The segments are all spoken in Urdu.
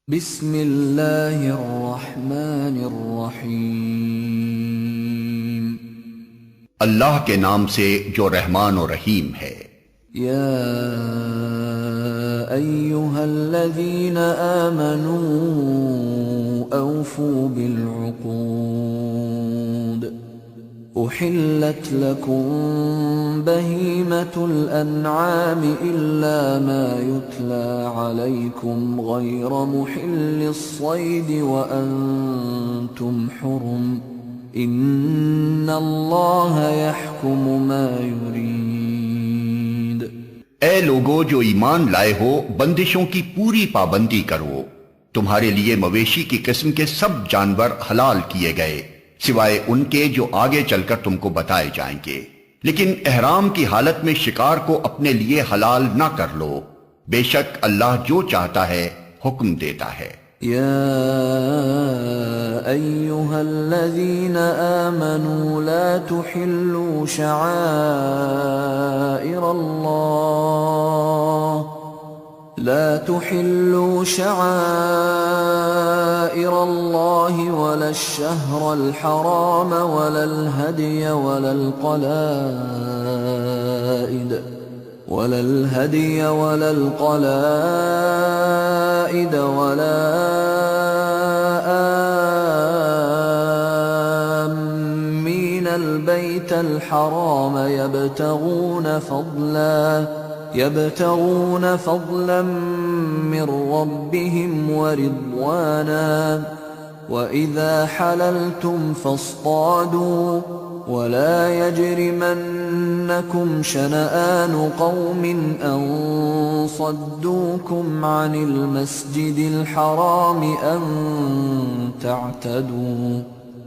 بسم اللہ الرحمن الرحیم اللہ کے نام سے جو رحمان و رحیم ہے۔ یا ایہا الذین آمنوا اوفوا بالعقود احلت لکم بہیمۃ الانعام الا ما یتلی علیکم غیر محل الصید وانتم حرم ان اللہ یحکم ما یرید۔ اے لوگو جو ایمان لائے ہو، بندشوں کی پوری پابندی کرو۔ تمہارے لیے مویشی کی قسم کے سب جانور حلال کیے گئے سوائے ان کے جو آگے چل کر تم کو بتائے جائیں گے، لیکن احرام کی حالت میں شکار کو اپنے لیے حلال نہ کر لو، بے شک اللہ جو چاہتا ہے حکم دیتا ہے۔ یا ایہا الذین آمنوا لا تحلوا شعائر اللہ ولا الشہر الحرام ولا الہدی ولا القلائد ولا آمین البیت الحرام يبتغون فضلا من ربهم ورضوانا وَإِذَا حَلَلْتُمْ فَاصْطَادُوا وَلَا يَجْرِمَنَّكُمْ شَنَآنُ قَوْمٍ أَن صَدُّوكُمْ عَنِ الْمَسْجِدِ الْحَرَامِ أَن تَعْتَدُوا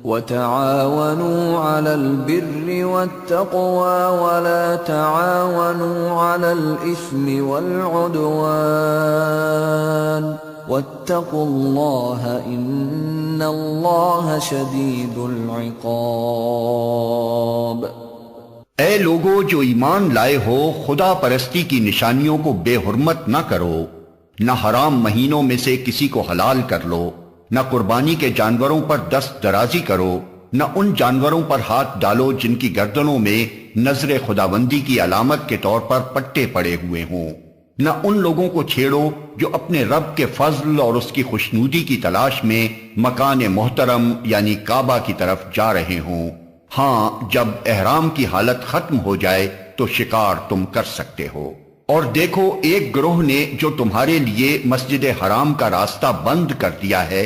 وَتَعَاوَنُوا عَلَى الْبِرِّ وَالتَّقْوَى وَلَا تَعَاوَنُوا عَلَى الْإِثْمِ وَالْعُدْوَانِ وَاتَّقُوا اللَّهَ إِنَّ اللَّهَ شَدِيدُ الْعِقَابِ۔ اے لوگو جو ایمان لائے ہو، خدا پرستی کی نشانیوں کو بے حرمت نہ کرو، نہ حرام مہینوں میں سے کسی کو حلال کر لو، نہ قربانی کے جانوروں پر دست درازی کرو، نہ ان جانوروں پر ہاتھ ڈالو جن کی گردنوں میں نظر خداوندی کی علامت کے طور پر پٹے پڑے ہوئے ہوں، نہ ان لوگوں کو چھیڑو جو اپنے رب کے فضل اور اس کی خوشنودی کی تلاش میں مکان محترم یعنی کعبہ کی طرف جا رہے ہوں۔ ہاں، جب احرام کی حالت ختم ہو جائے تو شکار تم کر سکتے ہو۔ اور دیکھو، ایک گروہ نے جو تمہارے لیے مسجد حرام کا راستہ بند کر دیا ہے،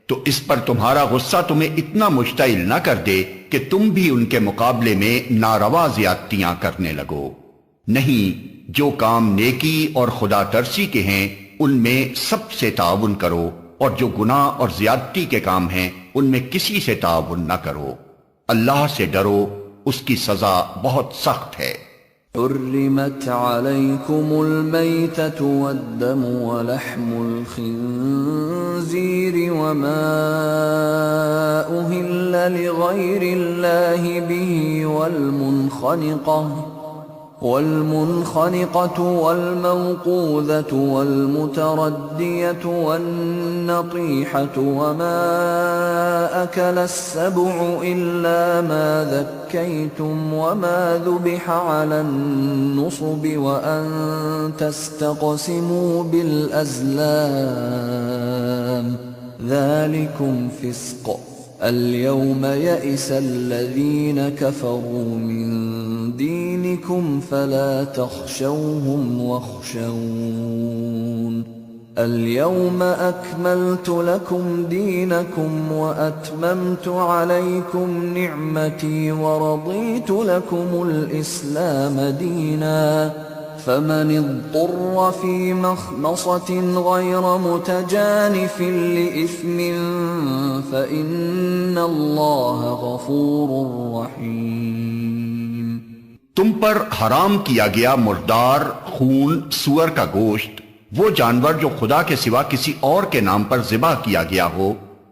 تو اس پر تمہارا غصہ تمہیں اتنا مشتعل نہ کر دے کہ تم بھی ان کے مقابلے میں ناروا زیادتیاں کرنے لگو۔ نہیں، جو کام نیکی اور خدا ترسی کے ہیں ان میں سب سے تعاون کرو، اور جو گناہ اور زیادتی کے کام ہیں ان میں کسی سے تعاون نہ کرو۔ اللہ سے ڈرو، اس کی سزا بہت سخت ہے۔ حرمت علیکم المیتۃ والدم ولحم الخنزیر وما أهل لغیر اللہ به والمنخنقة والموقوذة والمتردية والنطيحة وما أكل السبع إلا ما ذكيتم وما ذبح على النصب وأن تستقسموا بالأزلام ذلكم فسق اليوم يئس الذين كفروا من دينكم فلا تخشوهم واخشون اليوم أكملت لكم دينكم وأتممت عليكم نعمتي ورضيت لكم الإسلام دينا فمن اضطر في مخمصة غير متجانف لإثم فإن الله غفور رحيم۔ تم پر حرام کیا گیا مردار، خون، سور کا گوشت، وہ جانور جو خدا کے سوا کسی اور کے نام پر ذبح کیا گیا ہو،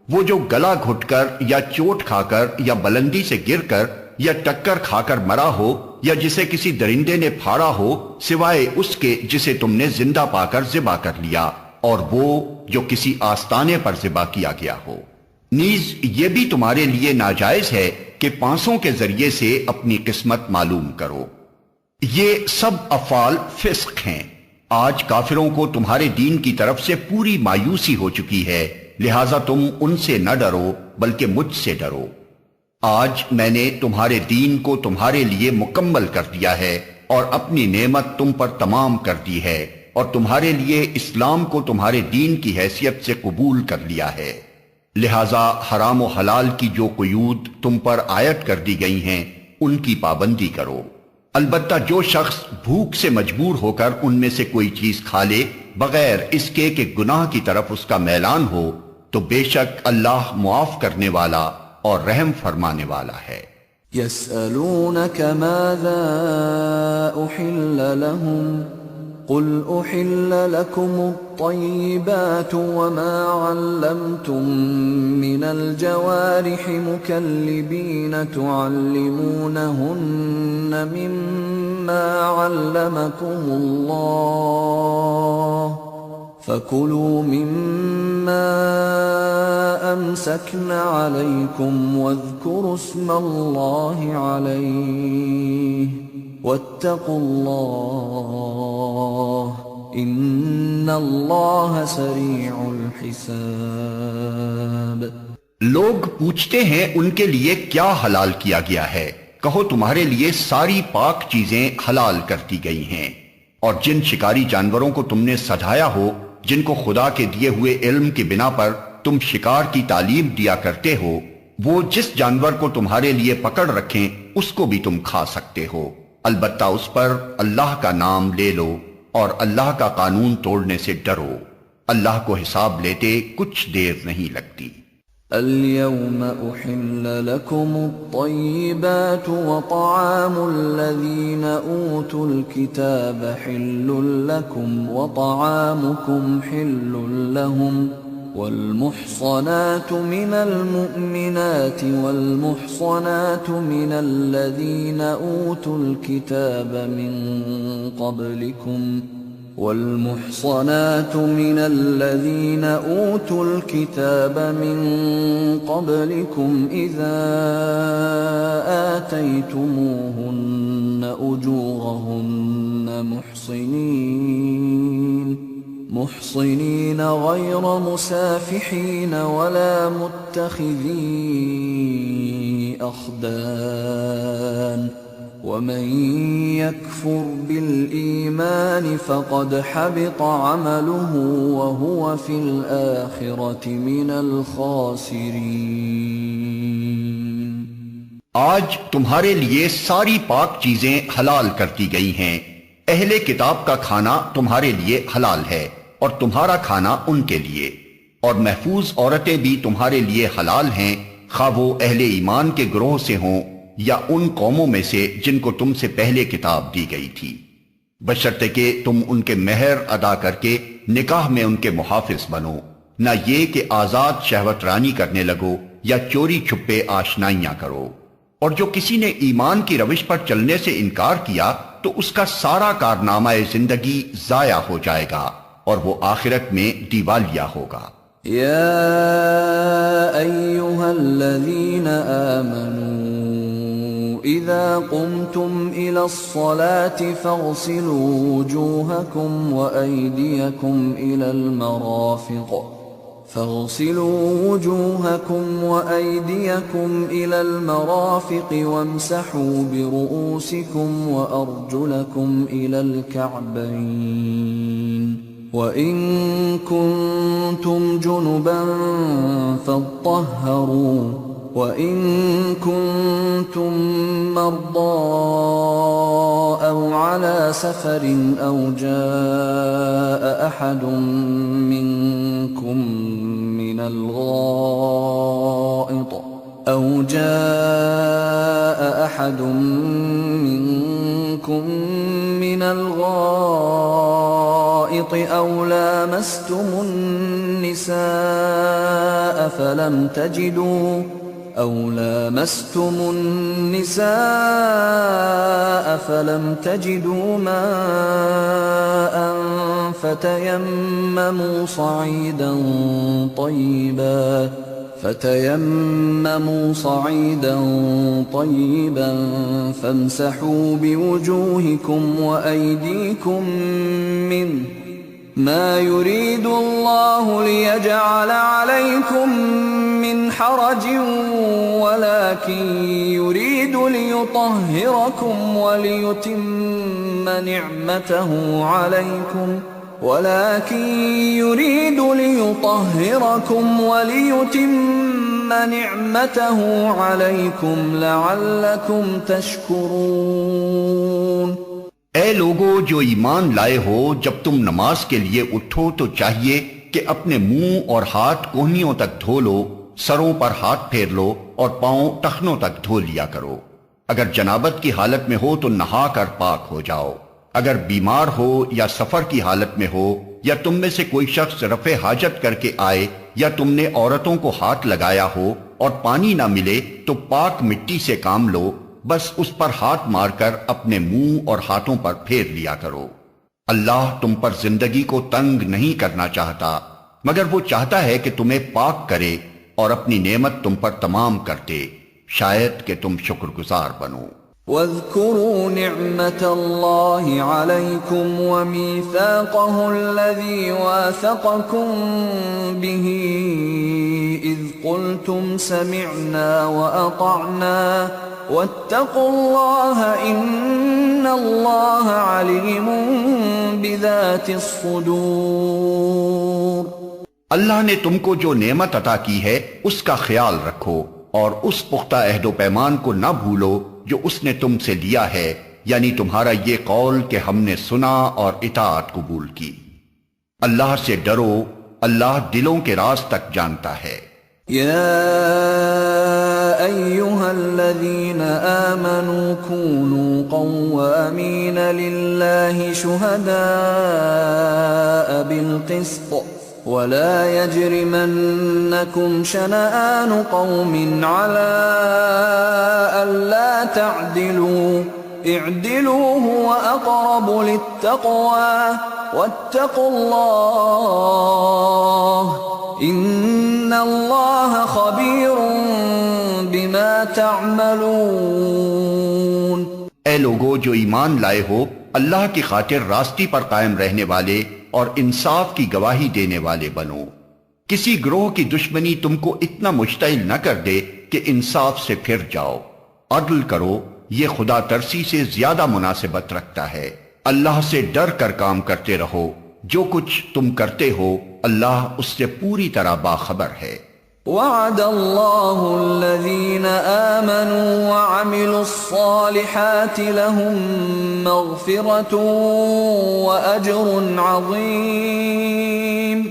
وہ جو گلا گھٹ کر یا چوٹ کھا کر یا بلندی سے گر کر یا ٹکر کھا کر مرا ہو، یا جسے کسی درندے نے پھاڑا ہو، سوائے اس کے جسے تم نے زندہ پا کر ذبح کر لیا، اور وہ جو کسی آستانے پر ذبح کیا گیا ہو۔ نیز یہ بھی تمہارے لیے ناجائز ہے کہ پانسوں کے ذریعے سے اپنی قسمت معلوم کرو۔ یہ سب افعال فسق ہیں۔ آج کافروں کو تمہارے دین کی طرف سے پوری مایوسی ہو چکی ہے، لہذا تم ان سے نہ ڈرو بلکہ مجھ سے ڈرو۔ آج میں نے تمہارے دین کو تمہارے لیے مکمل کر دیا ہے اور اپنی نعمت تم پر تمام کر دی ہے، اور تمہارے لیے اسلام کو تمہارے دین کی حیثیت سے قبول کر لیا ہے۔ لہذا حرام و حلال کی جو قیود تم پر عائد کر دی گئی ہیں ان کی پابندی کرو۔ البتہ جو شخص بھوک سے مجبور ہو کر ان میں سے کوئی چیز کھا لے بغیر اس کے کہ گناہ کی طرف اس کا میلان ہو، تو بے شک اللہ معاف کرنے والا اور رحم فرمانے والا ہے۔ يسألونك ماذا أحل لهم قل أحل لكم الطيبات وما علمتم من الجوارح مكلبين تعلمونهن مما علمكم الله فَكُلُوا مِمَّا أَمْسَكْنَ عَلَيْكُمْ وَاذْكُرُوا اسْمَ اللَّهِ عَلَيْهِ وَاتَّقُوا اللَّهَ إِنَّ اللَّهَ سَرِيعُ الْحِسَابِ۔ لوگ پوچھتے ہیں ان کے لیے کیا حلال کیا گیا ہے، کہو تمہارے لیے ساری پاک چیزیں حلال کر دی گئی ہیں، اور جن شکاری جانوروں کو تم نے سجایا ہو، جن کو خدا کے دیے ہوئے علم کی بنا پر تم شکار کی تعلیم دیا کرتے ہو، وہ جس جانور کو تمہارے لیے پکڑ رکھیں اس کو بھی تم کھا سکتے ہو، البتہ اس پر اللہ کا نام لے لو اور اللہ کا قانون توڑنے سے ڈرو۔ اللہ کو حساب لیتے کچھ دیر نہیں لگتی۔ اليوم أحل لكم الطيبات وطعام الذين أوتوا الكتاب حل لكم وطعامكم حل لهم والمحصنات من المؤمنات والمحصنات من الذين أوتوا الكتاب من قبلكم والمحصنات من الذين أوتوا الكتاب من قبلكم إذا آتيتموهن أجورهن محصنين غير مسافحين ولا متخذي أخدان ومن يكفر بالإيمان فقد حبط عمله وهو في الآخرة من الخاسرين۔ آج تمہارے لیے ساری پاک چیزیں حلال کر دی گئی ہیں۔ اہل کتاب کا کھانا تمہارے لیے حلال ہے اور تمہارا کھانا ان کے لیے، اور محفوظ عورتیں بھی تمہارے لیے حلال ہیں، خواہ وہ اہل ایمان کے گروہ سے ہوں یا ان قوموں میں سے جن کو تم سے پہلے کتاب دی گئی تھی، بشرطے کہ تم ان کے مہر ادا کر کے نکاح میں ان کے محافظ بنو، نہ یہ کہ آزاد شہوت رانی کرنے لگو یا چوری چھپے آشنائیاں کرو۔ اور جو کسی نے ایمان کی روش پر چلنے سے انکار کیا تو اس کا سارا کارنامہ زندگی ضائع ہو جائے گا اور وہ آخرت میں دیوالیہ ہوگا۔ یا ایھا الذین آمنوا اذا قمتم الى الصلاة فاغسلوا وجوهكم وأيديكم إلى المرافق وامسحوا برؤوسكم وأرجلكم إلى الكعبين وإن كنتم جنبا فاطهروا وإن كنتم مرضى أو على سفر أو جاء أحد منكم من الغائط أو لامستم النساء أو لامستم النساء فلم تجدوا ماء فتيمموا صعيدا طيبا فامسحوا بوجوهكم وأيديكم منه ما يريد الله ليجعل عليكم من حرج ولكن يريد ليطهركم وليتم نعمته عليكم لعلكم تشكرون۔ اے لوگو جو ایمان لائے ہو، جب تم نماز کے لیے اٹھو تو چاہیے کہ اپنے منہ اور ہاتھ کوہنیوں تک دھو لو، سروں پر ہاتھ پھیر لو اور پاؤں ٹخنوں تک دھو لیا کرو۔ اگر جنابت کی حالت میں ہو تو نہا کر پاک ہو جاؤ۔ اگر بیمار ہو یا سفر کی حالت میں ہو یا تم میں سے کوئی شخص رفع حاجت کر کے آئے یا تم نے عورتوں کو ہاتھ لگایا ہو اور پانی نہ ملے تو پاک مٹی سے کام لو، بس اس پر ہاتھ مار کر اپنے منہ اور ہاتھوں پر پھیر لیا کرو۔ اللہ تم پر زندگی کو تنگ نہیں کرنا چاہتا، مگر وہ چاہتا ہے کہ تمہیں پاک کرے اور اپنی نعمت تم پر تمام کر دے، شاید کہ تم شکر گزار بنو۔ واذكروا نعمة الله عليكم وميثاقه الذي واثقكم به إذ قلتم سمعنا وأطعنا واتقوا الله إن الله عليم بذات الصدور۔ اللہ نے تم کو جو نعمت عطا کی ہے اس کا خیال رکھو اور اس پختہ عہد و پیمان کو نہ بھولو جو اس نے تم سے لیا ہے، یعنی تمہارا یہ قول کہ ہم نے سنا اور اطاعت قبول کی۔ اللہ سے ڈرو، اللہ دلوں کے راز تک جانتا ہے۔ یا ایہا الذین آمنوا کونوا قوامین للہ شہداء بالقسط ولا يجرمنكم شنآن قوم على ألا تعدلوا اعدلوا هو أقرب للتقوى واتقوا الله إن الله خبير بما تعملون۔ اے لوگو جو ایمان لائے ہو، اللہ کی خاطر راستی پر قائم رہنے والے اور انصاف کی گواہی دینے والے بنو۔ کسی گروہ کی دشمنی تم کو اتنا مشتعل نہ کر دے کہ انصاف سے پھر جاؤ۔ عدل کرو، یہ خدا ترسی سے زیادہ مناسبت رکھتا ہے۔ اللہ سے ڈر کر کام کرتے رہو، جو کچھ تم کرتے ہو اللہ اس سے پوری طرح باخبر ہے۔ وعد اللہ الذین آمنوا وعملوا الصالحات لهم مغفرۃ واجر عظیم۔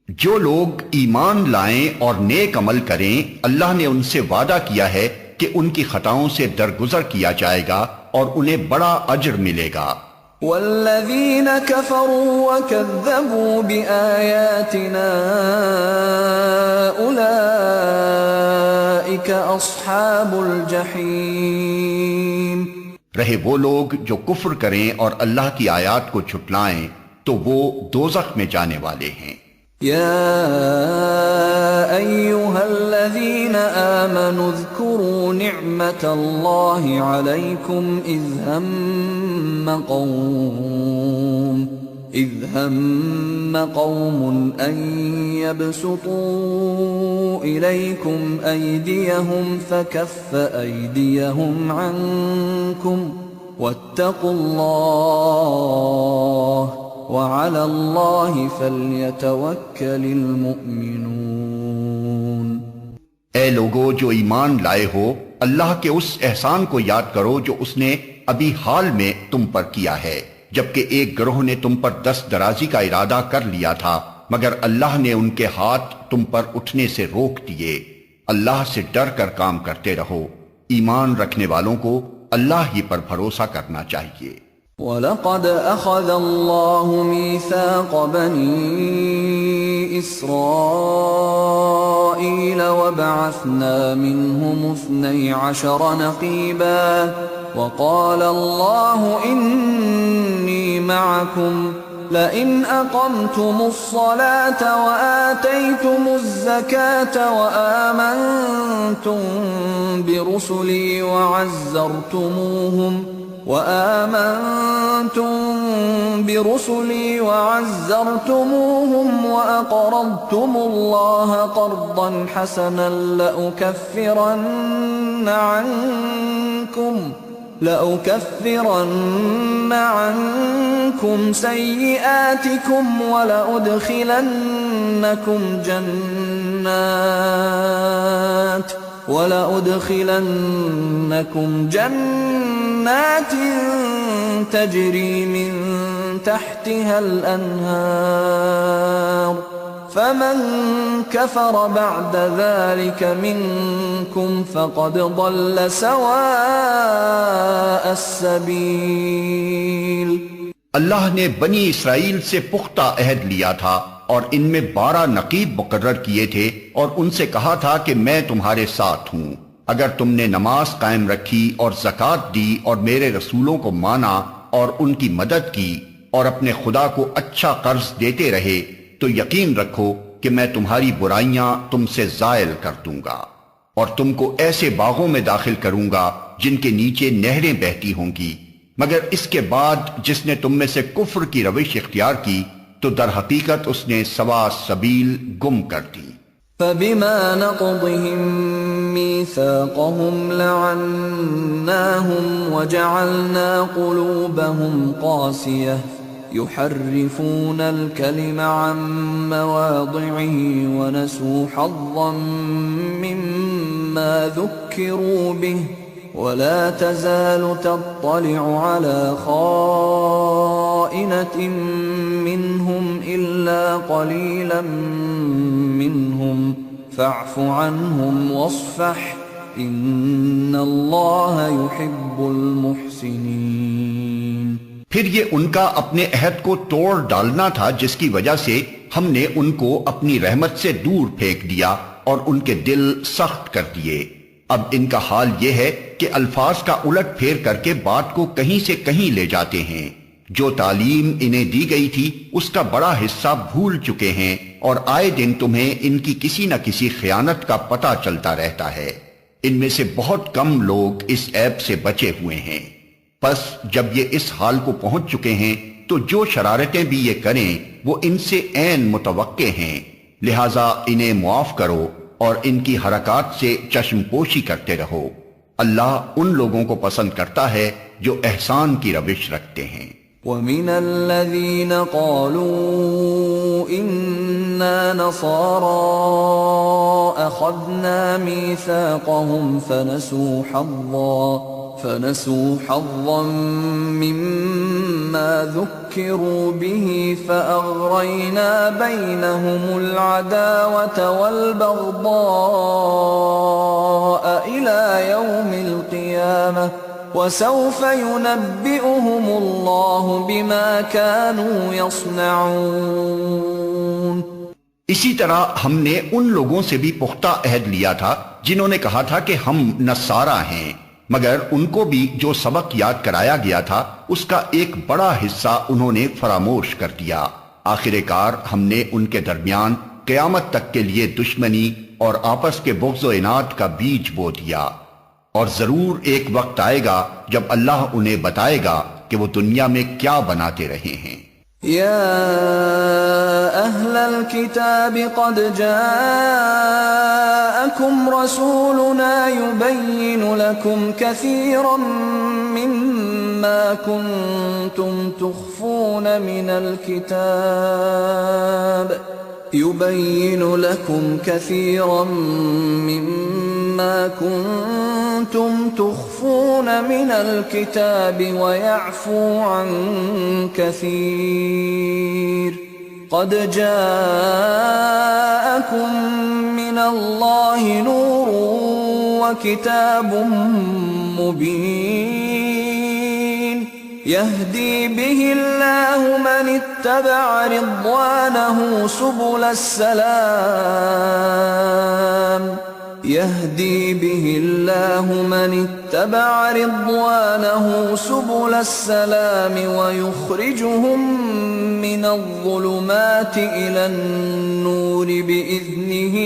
جو لوگ ایمان لائیں اور نیک عمل کریں، اللہ نے ان سے وعدہ کیا ہے کہ ان کی خطاؤں سے درگزر کیا جائے گا اور انہیں بڑا اجر ملے گا۔ والذین کفروا وکذبوا بآیاتنا اولئک اصحاب الجحیم۔ رہے وہ لوگ جو کفر کریں اور اللہ کی آیات کو جھٹلائیں تو وہ دوزخ میں جانے والے ہیں۔ یا ایہا الذین آمنوا اذکروا نعمت اللہ علیکم اذ ہم قوم ان یبسطوا الیکم ایدیہم فکف ایدیہم عنکم واتقوا اللہ وعلى الله فليتوكل المؤمنون۔ اے لوگو جو ایمان لائے ہو، اللہ کے اس احسان کو یاد کرو جو اس نے ابھی حال میں تم پر کیا ہے، جبکہ ایک گروہ نے تم پر دست درازی کا ارادہ کر لیا تھا، مگر اللہ نے ان کے ہاتھ تم پر اٹھنے سے روک دیے۔ اللہ سے ڈر کر کام کرتے رہو، ایمان رکھنے والوں کو اللہ ہی پر بھروسہ کرنا چاہیے۔ وَلَقَدْ أَخَذَ اللَّهُ مِيثَاقَ بَنِي إسرائيل وبعثنا منهم 12 نقيبا وقال الله إني معكم لئن أقمتم الصلاة وآتيتم الزكاة وآمنتم برسلي وعزرتموهم وأقرضتم الله قرضا حسنا لأكفرن عنكم سيئاتكم ولأدخلنكم جنات تجري من تحتها الأنهار فمن كفر بعد ذلك منكم فقد ضل سواء السبيل۔ اللہ نے بنی اسرائیل سے پختہ عہد لیا تھا اور ان میں 12 نقیب مقرر کیے تھے اور ان سے کہا تھا کہ میں تمہارے ساتھ ہوں اگر تم نے نماز قائم رکھی اور زکوٰۃ دی اور میرے رسولوں کو مانا اور ان کی مدد کی اور اپنے خدا کو اچھا قرض دیتے رہے تو یقین رکھو کہ میں تمہاری برائیاں تم سے زائل کر دوں گا اور تم کو ایسے باغوں میں داخل کروں گا جن کے نیچے نہریں بہتی ہوں گی، مگر اس کے بعد جس نے تم میں سے کفر کی روش اختیار کی تو در حقیقت اس نے سوا سبیل گم کر دی۔ فَبِمَا نَقْضِهِم مِّيثَاقَهُمْ لَعَنَّاهُمْ وَجَعَلْنَا قُلُوبَهُمْ قَاسِيَةً يُحَرِّفُونَ الْكَلِمَ عَن مَّوَاضِعِهِ وَنَسُوا حَظًّا مِّمَّا ذُكِّرُوا بِهِ وَلَا تَزَالُ تَطَّلِعُ عَلَى خَائِنَةٍ مِّنْهُمْ إِلَّا قَلِيلًا مِّنْهُمْ فَاعْفُ عَنْهُمْ وَاصْفَحْ إِنَّ اللَّهَ يُحِبُّ الْمُحْسِنِينَ۔ پھر یہ ان کا اپنے عہد کو توڑ ڈالنا تھا جس کی وجہ سے ہم نے ان کو اپنی رحمت سے دور پھینک دیا اور ان کے دل سخت کر دیے۔ اب ان کا حال یہ ہے کہ الفاظ کا الٹ پھیر کر کے بات کو کہیں سے کہیں لے جاتے ہیں۔ جو تعلیم انہیں دی گئی تھی اس کا بڑا حصہ بھول چکے ہیں اور آئے دن تمہیں ان کی کسی نہ کسی خیانت کا پتہ چلتا رہتا ہے۔ ان میں سے بہت کم لوگ اس عیب سے بچے ہوئے ہیں۔ پس جب یہ اس حال کو پہنچ چکے ہیں تو جو شرارتیں بھی یہ کریں وہ ان سے عین متوقع ہیں، لہٰذا انہیں معاف کرو اور ان کی حرکات سے چشم پوشی کرتے رہو۔ اللہ ان لوگوں کو پسند کرتا ہے جو احسان کی روش رکھتے ہیں۔ وَمِنَ الَّذِينَ قَالُوا إِنَّا نَصَارَىٰ أَخَذْنَا مِيثَاقَهُمْ فنسوا حظا مما ذكروا به فأغرينا بينهم العداوة والبغضاء إلى يوم القيامة وسوف ينبئهم الله بما كانوا يصنعون۔ اسی طرح ہم نے ان لوگوں سے بھی پختہ عہد لیا تھا جنہوں نے کہا تھا کہ ہم نصارہ ہیں، مگر ان کو بھی جو سبق یاد کرایا گیا تھا اس کا ایک بڑا حصہ انہوں نے فراموش کر دیا۔ آخر کار ہم نے ان کے درمیان قیامت تک کے لیے دشمنی اور آپس کے بغض و عناد کا بیج بو دیا، اور ضرور ایک وقت آئے گا جب اللہ انہیں بتائے گا کہ وہ دنیا میں کیا بناتے رہے ہیں۔ يا أهل الكتاب قد جاءكم رسولنا يبين لكم كثيرا مما كنتم تخفون من الكتاب ويعفو عن كثير قد جاءكم من الله نور وكتاب مبين يهدي به الله من اتبع رضوانه سبل السلام يهدي به الله من اتبع رضوانه سبل السلام ويخرجهم من الظلمات إلى النور بإذنه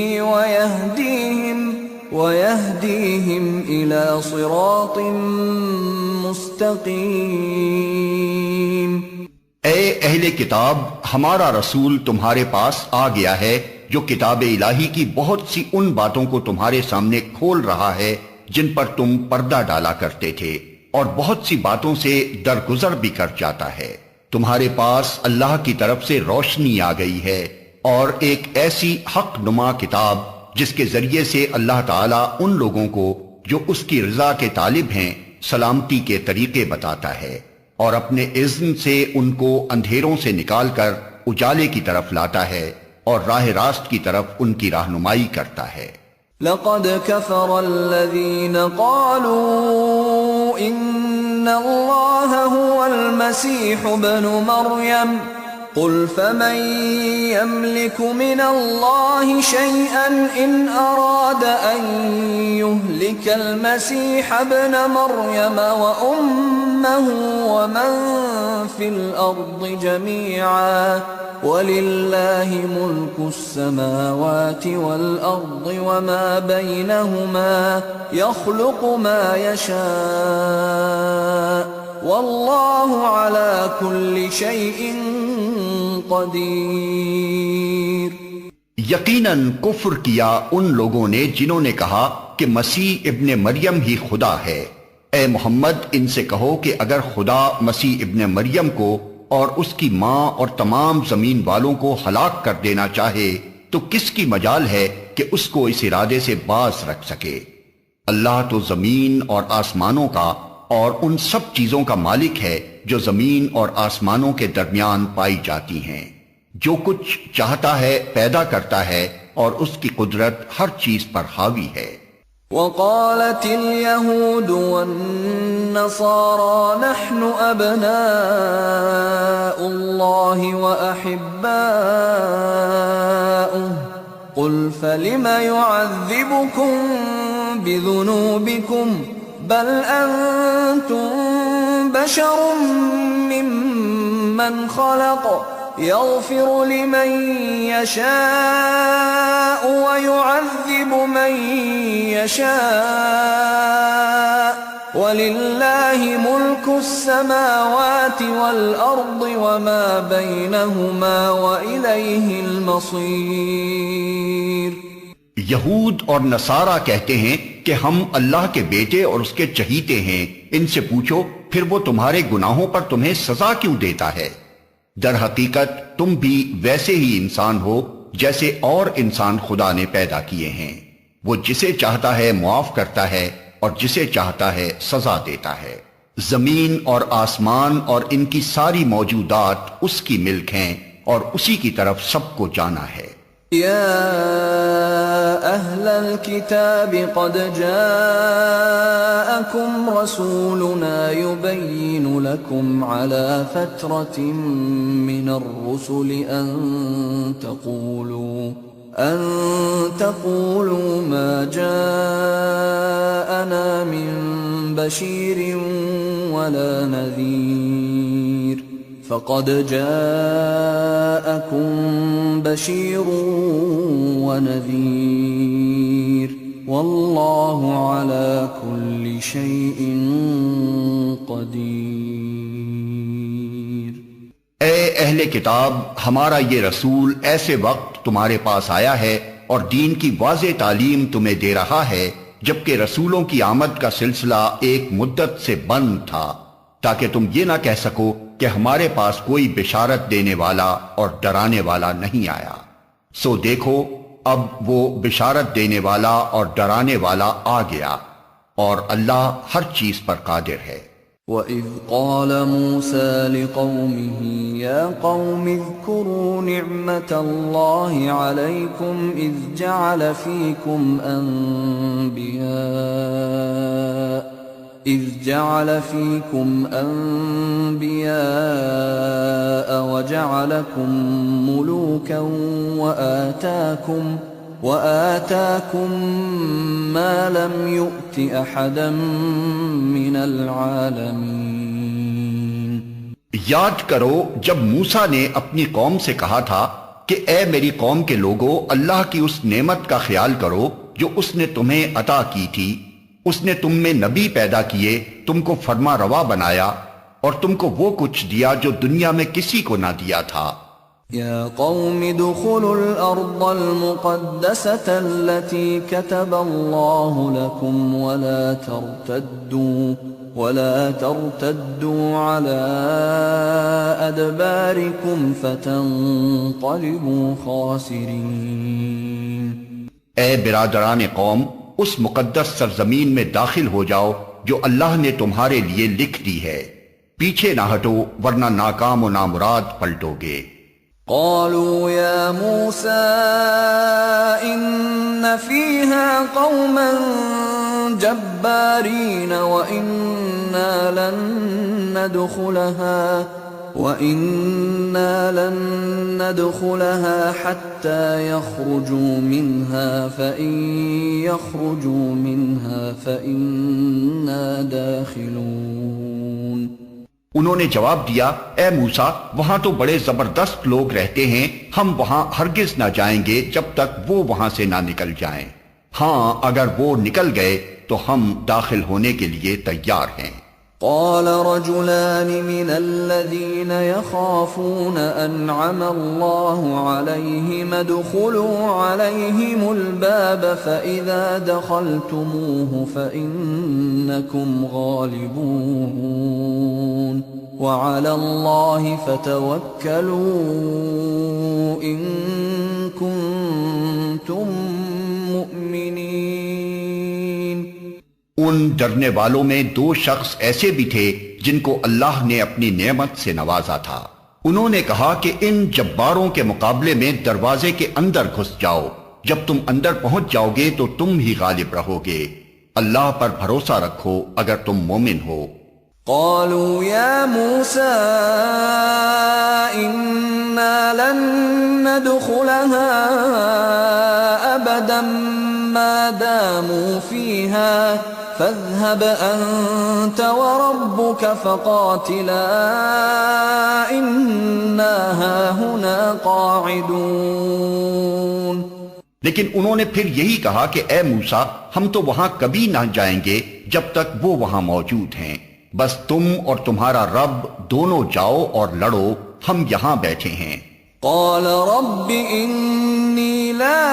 ويهديهم إلى صراط مستقیم۔ اے اہل کتاب، ہمارا رسول تمہارے پاس آ گیا ہے جو کتاب الہی کی بہت سی ان باتوں کو تمہارے سامنے کھول رہا ہے جن پر تم پردہ ڈالا کرتے تھے، اور بہت سی باتوں سے درگزر بھی کر جاتا ہے۔ تمہارے پاس اللہ کی طرف سے روشنی آ گئی ہے اور ایک ایسی حق نما کتاب جس کے ذریعے سے اللہ تعالیٰ ان لوگوں کو جو اس کی رضا کے طالب ہیں سلامتی کے طریقے بتاتا ہے، اور اپنے اذن سے ان کو اندھیروں سے نکال کر اجالے کی طرف لاتا ہے اور راہ راست کی طرف ان کی رہنمائی کرتا ہے۔ لقد كفر الذين قالوا ان الله هو المسيح ابن مريم قل فمن يملك من الله شيئا إن أراد أن يهلك المسيح ابن مريم وأمه ومن في الأرض جميعا ولله ملك السماوات والأرض وما بينهما يخلق ما يشاء واللہ علی کل شیء قدیر۔ یقیناً کفر کیا ان لوگوں نے جنہوں نے کہا کہ مسیح ابن مریم ہی خدا ہے۔ اے محمد، ان سے کہو کہ اگر خدا مسیح ابن مریم کو اور اس کی ماں اور تمام زمین والوں کو ہلاک کر دینا چاہے تو کس کی مجال ہے کہ اس کو اس ارادے سے باز رکھ سکے؟ اللہ تو زمین اور آسمانوں کا اور ان سب چیزوں کا مالک ہے جو زمین اور آسمانوں کے درمیان پائی جاتی ہیں۔ جو کچھ چاہتا ہے پیدا کرتا ہے اور اس کی قدرت ہر چیز پر حاوی ہے۔ وقالت اليهود والنصارى نحن أبناء الله وأحباؤه قل فلم يعذبكم بذنوبكم بل أنتم بشر ممن خلق يغفر لمن يشاء ويعذب من يشاء ولله ملك السماوات والأرض وما بينهما وإليه المصير۔ یہود اور نصارہ کہتے ہیں کہ ہم اللہ کے بیٹے اور اس کے چہیتے ہیں۔ ان سے پوچھو پھر وہ تمہارے گناہوں پر تمہیں سزا کیوں دیتا ہے؟ در حقیقت تم بھی ویسے ہی انسان ہو جیسے اور انسان خدا نے پیدا کیے ہیں۔ وہ جسے چاہتا ہے معاف کرتا ہے اور جسے چاہتا ہے سزا دیتا ہے۔ زمین اور آسمان اور ان کی ساری موجودات اس کی ملک ہیں اور اسی کی طرف سب کو جانا ہے۔ يا أهل الكتاب قد جاءكم رسولنا يبين لكم على فترة من الرسل أن تقولوا ما جاءنا من بشير ولا نذير فقد جاءكم بشير ونذير والله على كل شيء قدير۔ اے اہل کتاب، ہمارا یہ رسول ایسے وقت تمہارے پاس آیا ہے اور دین کی واضح تعلیم تمہیں دے رہا ہے جبکہ رسولوں کی آمد کا سلسلہ ایک مدت سے بند تھا، تاکہ تم یہ نہ کہہ سکو کہ ہمارے پاس کوئی بشارت دینے والا اور ڈرانے والا نہیں آیا۔ سو دیکھو اب وہ بشارت دینے والا اور ڈرانے والا آ گیا، اور اللہ ہر چیز پر قادر ہے۔ وَإِذْ قَالَ مُوسَى لِقَوْمِهِ يَا قَوْمِ اذْكُرُوا نِعْمَةَ اللَّهِ عَلَيْكُمْ إِذْ جَعَلَ فِيكُمْ إذ جعل فيكم أنبياء وجعلكم ملوكا وآتاكم ما لم يؤت أحدا من العالمين۔ یاد کرو جب موسیٰ نے اپنی قوم سے کہا تھا کہ اے میری قوم کے لوگو، اللہ کی اس نعمت کا خیال کرو جو اس نے تمہیں عطا کی تھی۔ اس نے تم میں نبی پیدا کیے، تم کو فرما روا بنایا، اور تم کو وہ کچھ دیا جو دنیا میں کسی کو نہ دیا تھا۔ یا قوم ادخلوا الارض المقدسة التي كتب اللہ لكم ولا ترتدوا على ادباركم فتنقلبوا خاسرین۔ اے برادران قوم، اس مقدس سرزمین میں داخل ہو جاؤ جو اللہ نے تمہارے لیے لکھ دی ہے، پیچھے نہ ہٹو ورنہ ناکام و نامراد پلٹو گے۔ قالوا يا موسى إن فيها قوما جبارين وإنا لن ندخلها حتى يخرجوا منها فإن يخرجوا منها فإنا داخلون۔ انہوں نے جواب دیا، اے موسیٰ، وہاں تو بڑے زبردست لوگ رہتے ہیں، ہم وہاں ہرگز نہ جائیں گے جب تک وہ وہاں سے نہ نکل جائیں۔ ہاں اگر وہ نکل گئے تو ہم داخل ہونے کے لیے تیار ہیں۔ قال رجلان من الذين يخافون أنعم الله عليهم ادخلوا عليهم الباب فإذا دخلتموه فإنكم غالبون وعلى الله فتوكلوا إن كنتم مؤمنين۔ ان ڈرنے والوں میں دو شخص ایسے بھی تھے جن کو اللہ نے اپنی نعمت سے نوازا تھا۔ انہوں نے کہا کہ ان جباروں کے مقابلے میں دروازے کے اندر گھس جاؤ، جب تم اندر پہنچ جاؤ گے تو تم ہی غالب رہو گے۔ اللہ پر بھروسہ رکھو اگر تم مومن ہو۔ قالوا يا موسى إنا لن ندخلها أبدا ما داموا فيها فاذهب أنت وربك فقاتلا إنا هاهنا قاعدون۔ لیکن انہوں نے پھر یہی کہا کہ اے موسیٰ، ہم تو وہاں کبھی نہ جائیں گے جب تک وہ وہاں موجود ہیں، بس تم اور تمہارا رب دونوں جاؤ اور لڑو، ہم یہاں بیٹھے ہیں۔ قال رب إني لا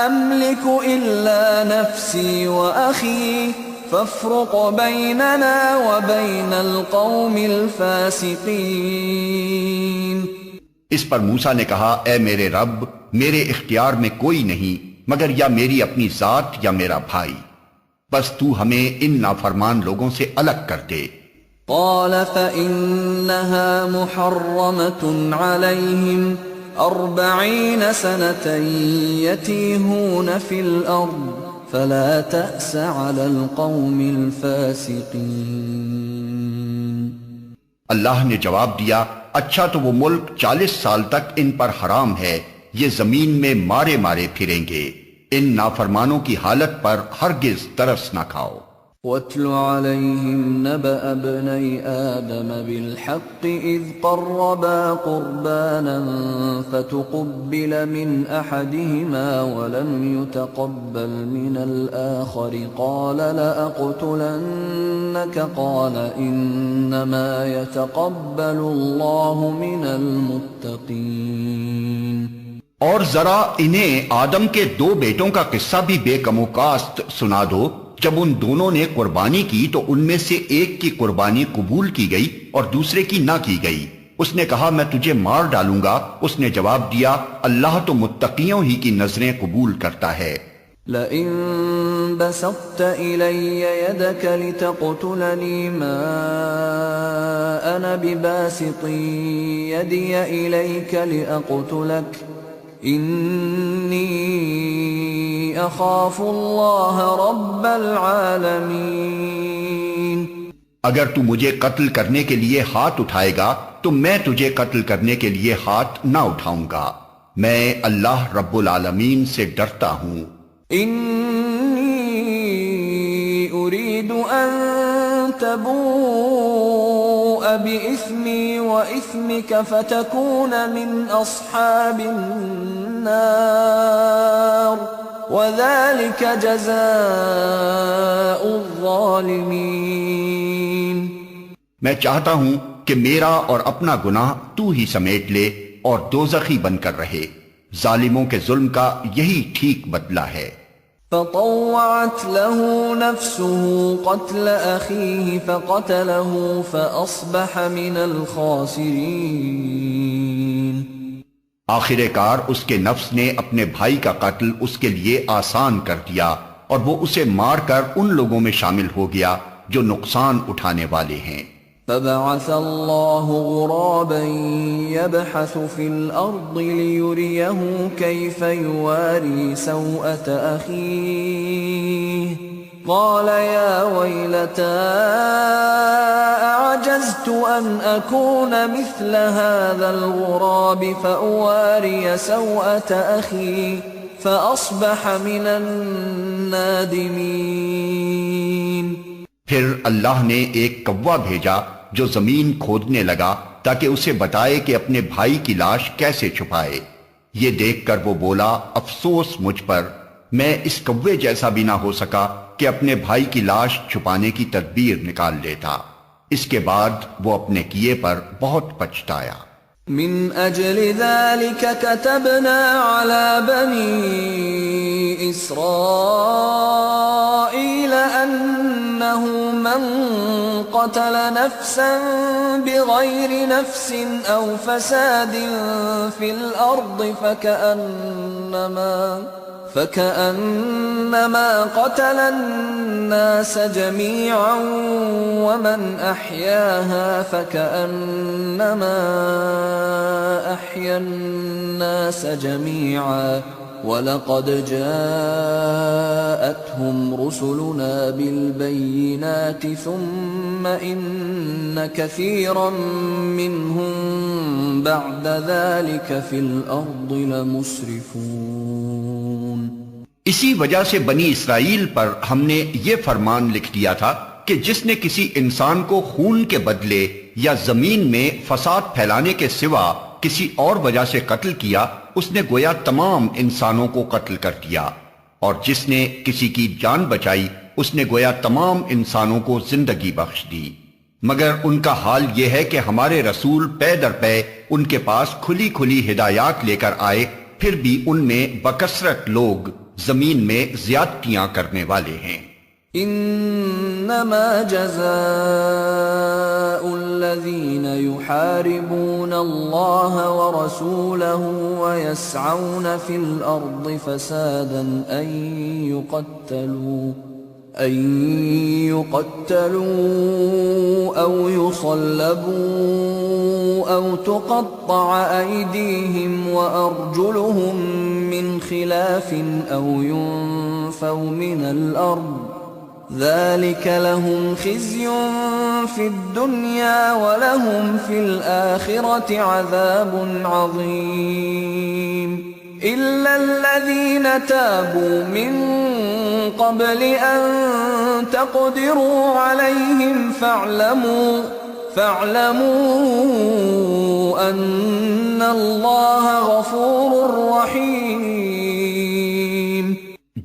أملك إلا نفسي وأخي فافرق بيننا وبين القوم الفاسقين۔ اس پر موسیٰ نے کہا، اے میرے رب، میرے اختیار میں کوئی نہیں مگر یا میری اپنی ذات یا میرا بھائی، بس تو ہمیں ان نافرمان لوگوں سے الگ کر دے۔ قال فإنها محرمة عليهم 40 سنة يتيهون في الأرض فلا تأس على القوم الفاسقين۔ اللہ نے جواب دیا، اچھا تو وہ ملک 40 سال تک ان پر حرام ہے، یہ زمین میں مارے مارے پھریں گے، ان نافرمانوں کی حالت پر ہرگز ترس نہ کھاؤ۔ وَاتْلُ عَلَيْهِمْ نَبَأَ ابْنَيْ آدَمَ بِالْحَقِّ إِذْ قَرَّبَا قُرْبَانًا فَتُقُبِّلَ مِنْ أَحَدِهِمَا وَلَمْ يُتَقَبَّلْ مِنَ الْآخَرِ قَالَ لَأَقْتُلَنَّكَ قَالَ إِنَّمَا يَتَقَبَّلُ اللَّهُ مِنَ الْمُتَّقِينَ۔ اور ذرا انہیں آدم کے دو بیٹوں کا قصہ بھی بے کم و کاست سنا دو۔ جب ان دونوں نے قربانی کی تو ان میں سے ایک کی قربانی قبول کی گئی اور دوسرے کی نہ کی گئی۔ اس نے کہا میں تجھے مار ڈالوں گا، اس نے جواب دیا اللہ تو متقیوں ہی کی نظریں قبول کرتا ہے۔ لئن بسطت إلي يدك لتقتلني ما أنا بباسط يدي إليك لأقتلك إني أخاف الله رب العالمين۔ اگر تو مجھے قتل کرنے کے لیے ہاتھ اٹھائے گا تو میں تجھے قتل کرنے کے لیے ہاتھ نہ اٹھاؤں گا۔ میں اللہ رب العالمین سے ڈرتا ہوں۔ انی اريد ان تبوء باسمی واسمک فتکون من اصحاب النار وذلك جزاء الظالمین۔ میں چاہتا ہوں کہ میرا اور اپنا گناہ تو ہی سمیٹ لے اور دوزخی بن کر رہے، ظالموں کے ظلم کا یہی ٹھیک بدلہ ہے۔ فطوعت له نفسه قتل اخيه فقتله فاصبح من الخاسرین۔ آخر کار اس کے نفس نے اپنے بھائی کا قتل اس کے لیے آسان کر دیا اور وہ اسے مار کر ان لوگوں میں شامل ہو گیا جو نقصان اٹھانے والے ہیں۔ فبعث الله غرابا يبحث في الأرض ليريه كيف يواري سوءة أخيه قال يا ويلتى أعجزت أن أكون مثل هذا الغراب فأواري سوءة أخي فأصبح من النادمين۔ پھر اللہ نے ایک کوا بھیجا جو زمین کھودنے لگا تاکہ اسے بتائے کہ اپنے بھائی کی لاش کیسے چھپائے۔ یہ دیکھ کر وہ بولا، افسوس مجھ پر، میں اس کوے جیسا بھی نہ ہو سکا کہ اپنے بھائی کی لاش چھپانے کی تدبیر نکال لیتا۔ اس کے بعد وہ اپنے کیے پر بہت پچھتایا۔ من اجل ذلك كتبنا على بني اسرائيل انه من قتل نفسا بغير نفس او فساد في الارض فكأنما قتل الناس جميعا ومن أحياها فكأنما أحيا الناس جميعا وَلَقَدْ جَاءَتْهُمْ رُسُلُنَا بِالْبَيِّنَاتِ ثُمَّ إِنَّ كَثِيرًا مِّنْهُمْ بَعْدَ ذَلِكَ فِي الْأَرْضِ لَمُسْرِفُونَ۔ اسی وجہ سے بنی اسرائیل پر ہم نے یہ فرمان لکھ دیا تھا کہ جس نے کسی انسان کو خون کے بدلے یا زمین میں فساد پھیلانے کے سوا کسی اور وجہ سے قتل کیا، اس نے گویا تمام انسانوں کو قتل کر دیا، اور جس نے کسی کی جان بچائی اس نے گویا تمام انسانوں کو زندگی بخش دی۔ مگر ان کا حال یہ ہے کہ ہمارے رسول پے در پے ان کے پاس کھلی کھلی ہدایات لے کر آئے، پھر بھی ان میں بکثرت لوگ زمین میں زیادتیاں کرنے والے ہیں۔ انما جزاء الذين يحاربون الله ورسوله ويسعون في الارض فسادا ان يقتلوا او يصلبوا او تقطع ايديهم وارجلهم من خلاف او ينفوا من الارض ذلك لهم خزي في الدنيا ولهم في الآخرة عذاب عظيم إلا الذين تابوا من قبل أن تقدروا عليهم فاعلموا أن الله غفور رحيم۔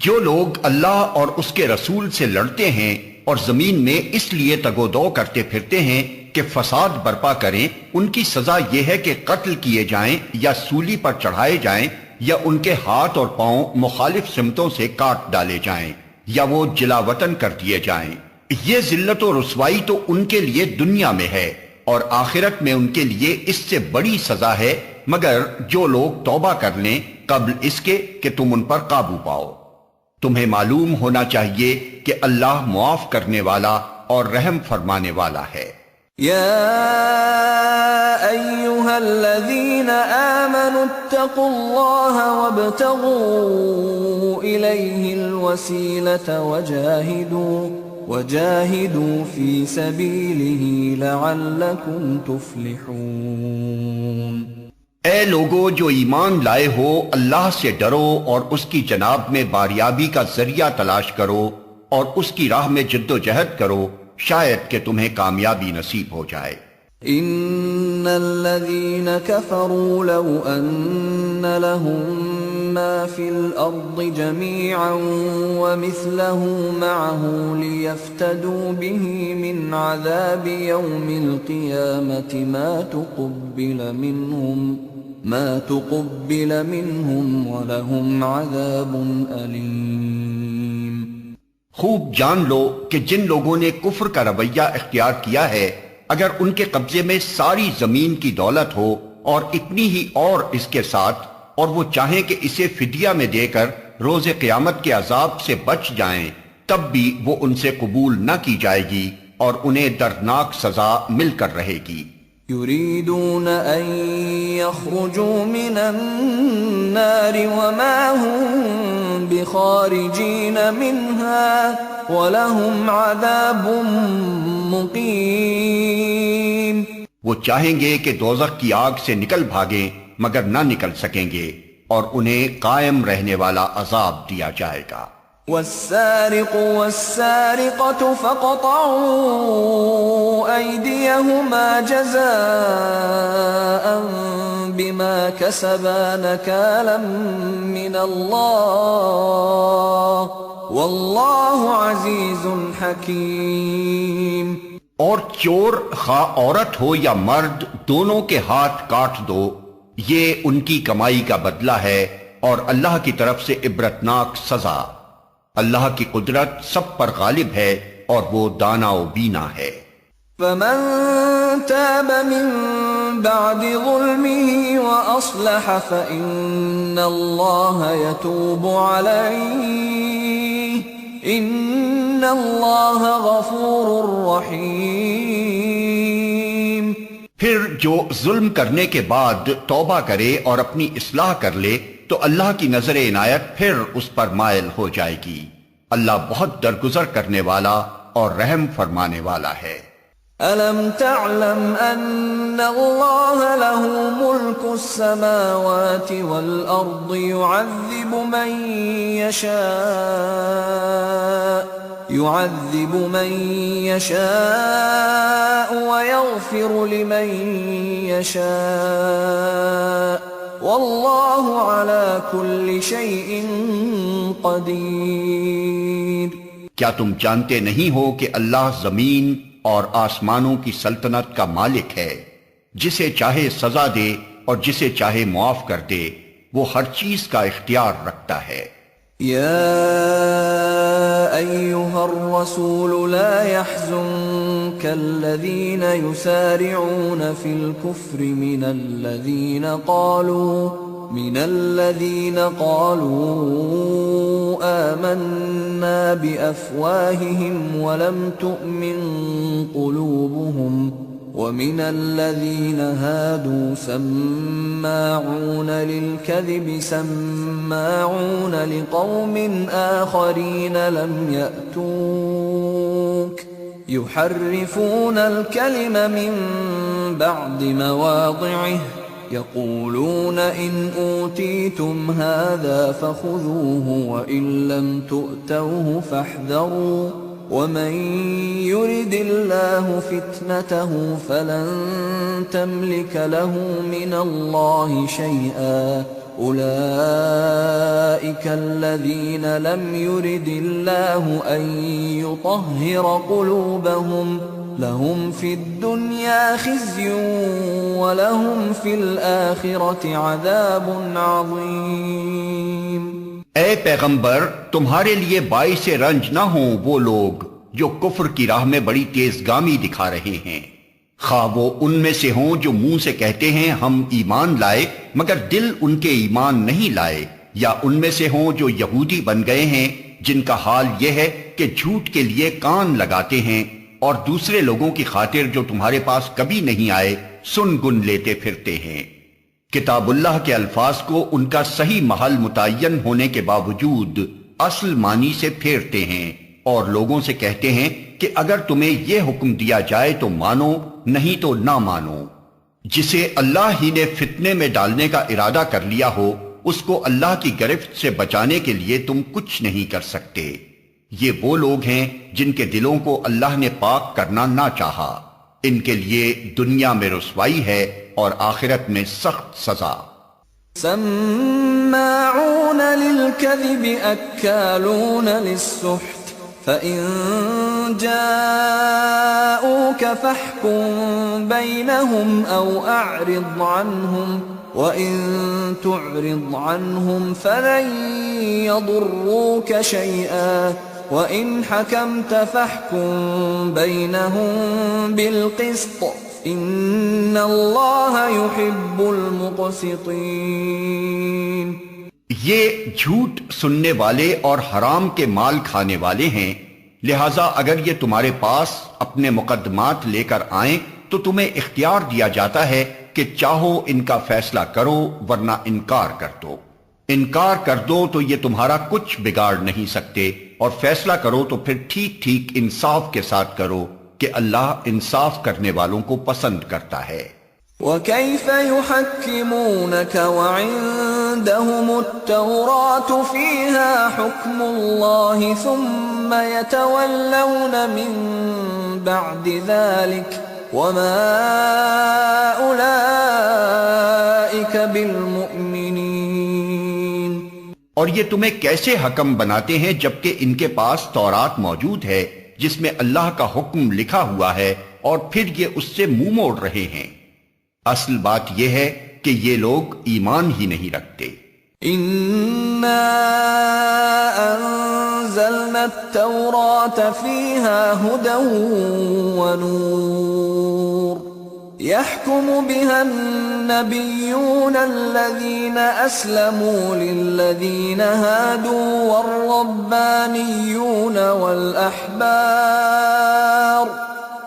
جو لوگ اللہ اور اس کے رسول سے لڑتے ہیں اور زمین میں اس لیے تگودو کرتے پھرتے ہیں کہ فساد برپا کریں، ان کی سزا یہ ہے کہ قتل کیے جائیں یا سولی پر چڑھائے جائیں یا ان کے ہاتھ اور پاؤں مخالف سمتوں سے کاٹ ڈالے جائیں یا وہ جلا وطن کر دیے جائیں۔ یہ ذلت و رسوائی تو ان کے لیے دنیا میں ہے اور آخرت میں ان کے لیے اس سے بڑی سزا ہے، مگر جو لوگ توبہ کر لیں قبل اس کے کہ تم ان پر قابو پاؤ۔ تمہیں معلوم ہونا چاہیے کہ اللہ معاف کرنے والا اور رحم فرمانے والا ہے۔ یا ایھا الذین آمنوا اتقوا اللہ وابتغوا الیہ الوسیلۃ وجاهدوا في سبيله لعلكم تفلحون۔ اے لوگو جو ایمان لائے ہو، اللہ سے ڈرو اور اس کی جناب میں باریابی کا ذریعہ تلاش کرو اور اس کی راہ میں جد و جہد کرو، شاید کہ تمہیں کامیابی نصیب ہو جائے۔ ان الذين كفروا لو ان لهم ما في الارض جميعا ومثله معه ليفتدوا به من عذاب يوم القيامة ما تقبل منهم ولهم عذاب أليم۔ خوب جان لو کہ جن لوگوں نے کفر کا رویہ اختیار کیا ہے، اگر ان کے قبضے میں ساری زمین کی دولت ہو اور اتنی ہی اور اس کے ساتھ، اور وہ چاہیں کہ اسے فدیہ میں دے کر روز قیامت کے عذاب سے بچ جائیں، تب بھی وہ ان سے قبول نہ کی جائے گی اور انہیں دردناک سزا مل کر رہے گی۔ يريدون أن يخرجوا من النار وما هم بخارجين منها وَلَهُمْ عَذَابٌ مُقِيمٌ۔ وہ چاہیں گے کہ دوزخ کی آگ سے نکل بھاگیں مگر نہ نکل سکیں گے اور انہیں قائم رہنے والا عذاب دیا جائے گا۔ وَالسَّارِقُ وَالسَّارِقَةُ فَاقْطَعُوا أَيْدِيَهُمَا جَزَاءً بِمَا كَسَبَا نَكَالًا مِّنَ اللَّهِ وَاللَّهُ عَزِيزٌ حَكِيمٌ۔ اور چور خواہ عورت ہو یا مرد، دونوں کے ہاتھ کاٹ دو، یہ ان کی کمائی کا بدلہ ہے اور اللہ کی طرف سے عبرتناک سزا۔ اللہ کی قدرت سب پر غالب ہے اور وہ دانا و بینا ہے۔ فَمَن تَابَ مِن بَعْدِ ظُلْمِهِ وَأَصْلَحَ فَإِنَّ اللَّهَ يَتُوبُ عَلَيْهِ إِنَّ اللَّهَ غَفُورٌ رَّحِيمٌ۔ پھر جو ظلم کرنے کے بعد توبہ کرے اور اپنی اصلاح کر لے تو اللہ کی نظر عنایت پھر اس پر مائل ہو جائے گی۔ اللہ بہت درگزر کرنے والا اور رحم فرمانے والا ہے۔ أَلَمْ تَعْلَمْ أَنَّ اللَّهَ لَهُ مُلْكُ السَّمَاوَاتِ وَالْأَرْضِ يُعَذِّبُ مَن يَشَاءُ وَيَغْفِرُ لِمَن يَشَاءُ وَاللَّهُ عَلَى كُلِّ شَيْءٍ قَدِيرٌ۔ کیا تم جانتے نہیں ہو کہ اللہ زمین اور آسمانوں کی سلطنت کا مالک ہے، جسے چاہے سزا دے اور جسے چاہے معاف کر دے، وہ ہر چیز کا اختیار رکھتا ہے۔ يا أيها الرسول لا يحزنك الذين يسارعون في الكفر من الذين قالوا آمنا بأفواههم ولم تؤمن قلوبهم ومن الذين هادوا سماعون للكذب سماعون لقوم آخرين لم يأتوك يحرفون الكلم من بعد مواضعه يقولون إن أوتيتم هذا فخذوه وإن لم تؤتوه فاحذروا ومن يرد الله فتنته فلن تملك له من الله شيئا أولئك الذين لم يرد الله أن يطهر قلوبهم لهم في الدنيا خزي ولهم في الآخرة عذاب عظيم۔ اے پیغمبر، تمہارے لیے باعث رنج نہ ہوں وہ لوگ جو کفر کی راہ میں بڑی تیز گامی دکھا رہے ہیں، خواہ وہ ان میں سے ہوں جو منہ سے کہتے ہیں ہم ایمان لائے مگر دل ان کے ایمان نہیں لائے، یا ان میں سے ہوں جو یہودی بن گئے ہیں جن کا حال یہ ہے کہ جھوٹ کے لیے کان لگاتے ہیں اور دوسرے لوگوں کی خاطر جو تمہارے پاس کبھی نہیں آئے سن گن لیتے پھرتے ہیں۔ کتاب اللہ کے الفاظ کو ان کا صحیح محل متعین ہونے کے باوجود اصل معنی سے پھیرتے ہیں اور لوگوں سے کہتے ہیں کہ اگر تمہیں یہ حکم دیا جائے تو مانو، نہیں تو نہ مانو۔ جسے اللہ ہی نے فتنے میں ڈالنے کا ارادہ کر لیا ہو، اس کو اللہ کی گرفت سے بچانے کے لیے تم کچھ نہیں کر سکتے۔ یہ وہ لوگ ہیں جن کے دلوں کو اللہ نے پاک کرنا نہ چاہا، ان کے لیے دنیا میں رسوائی ہے اور آخرت میں سخت سزا۔ سماعون للكذب أكالون للسحت فإن جاءوك فاحكم بينهم أو أعرض عنهم وَإِن تُعْرِضْ عَنْهُمْ فَلَن يَضُرُّوكَ شَيْئًا وَإِنْ حَكَمْتَ فَاحْكُم بَيْنَهُم بِالْقِسْطِ إِنَّ اللَّهَ يُحِبُّ الْمُقْسِطِينَ۔ یہ جھوٹ سننے والے اور حرام کے مال کھانے والے ہیں، لہذا اگر یہ تمہارے پاس اپنے مقدمات لے کر آئیں تو تمہیں اختیار دیا جاتا ہے کہ چاہو ان کا فیصلہ کرو ورنہ انکار کر دو۔ انکار کر دو تو یہ تمہارا کچھ بگاڑ نہیں سکتے، اور فیصلہ کرو تو پھر ٹھیک ٹھیک انصاف کے ساتھ کرو کہ اللہ انصاف کرنے والوں کو پسند کرتا ہے۔ وَكَيْفَ يُحَكِّمُونَكَ وَعِندَهُمُ التَّوْرَاةُ فِيهَا حُكْمُ اللَّهِ ثُمَّ يَتَوَلَّوْنَ مِن بَعْدِ ذَلِكَ وَمَا أُولَئِكَ بِالْمُؤْمِنِينَ۔ اور یہ تمہیں کیسے حکم بناتے ہیں جبکہ ان کے پاس تورات موجود ہے جس میں اللہ کا حکم لکھا ہوا ہے، اور پھر یہ اس سے منہ موڑ رہے ہیں؟ اصل بات یہ ہے کہ یہ لوگ ایمان ہی نہیں رکھتے۔ إِنَّا أَنزَلْنَا التَّوْرَاةَ فِيهَا هُدًى وَنُورٌ يَحْكُمُ بِهَا النَّبِيُّونَ الَّذِينَ أَسْلَمُوا لِلَّذِينَ هَادُوا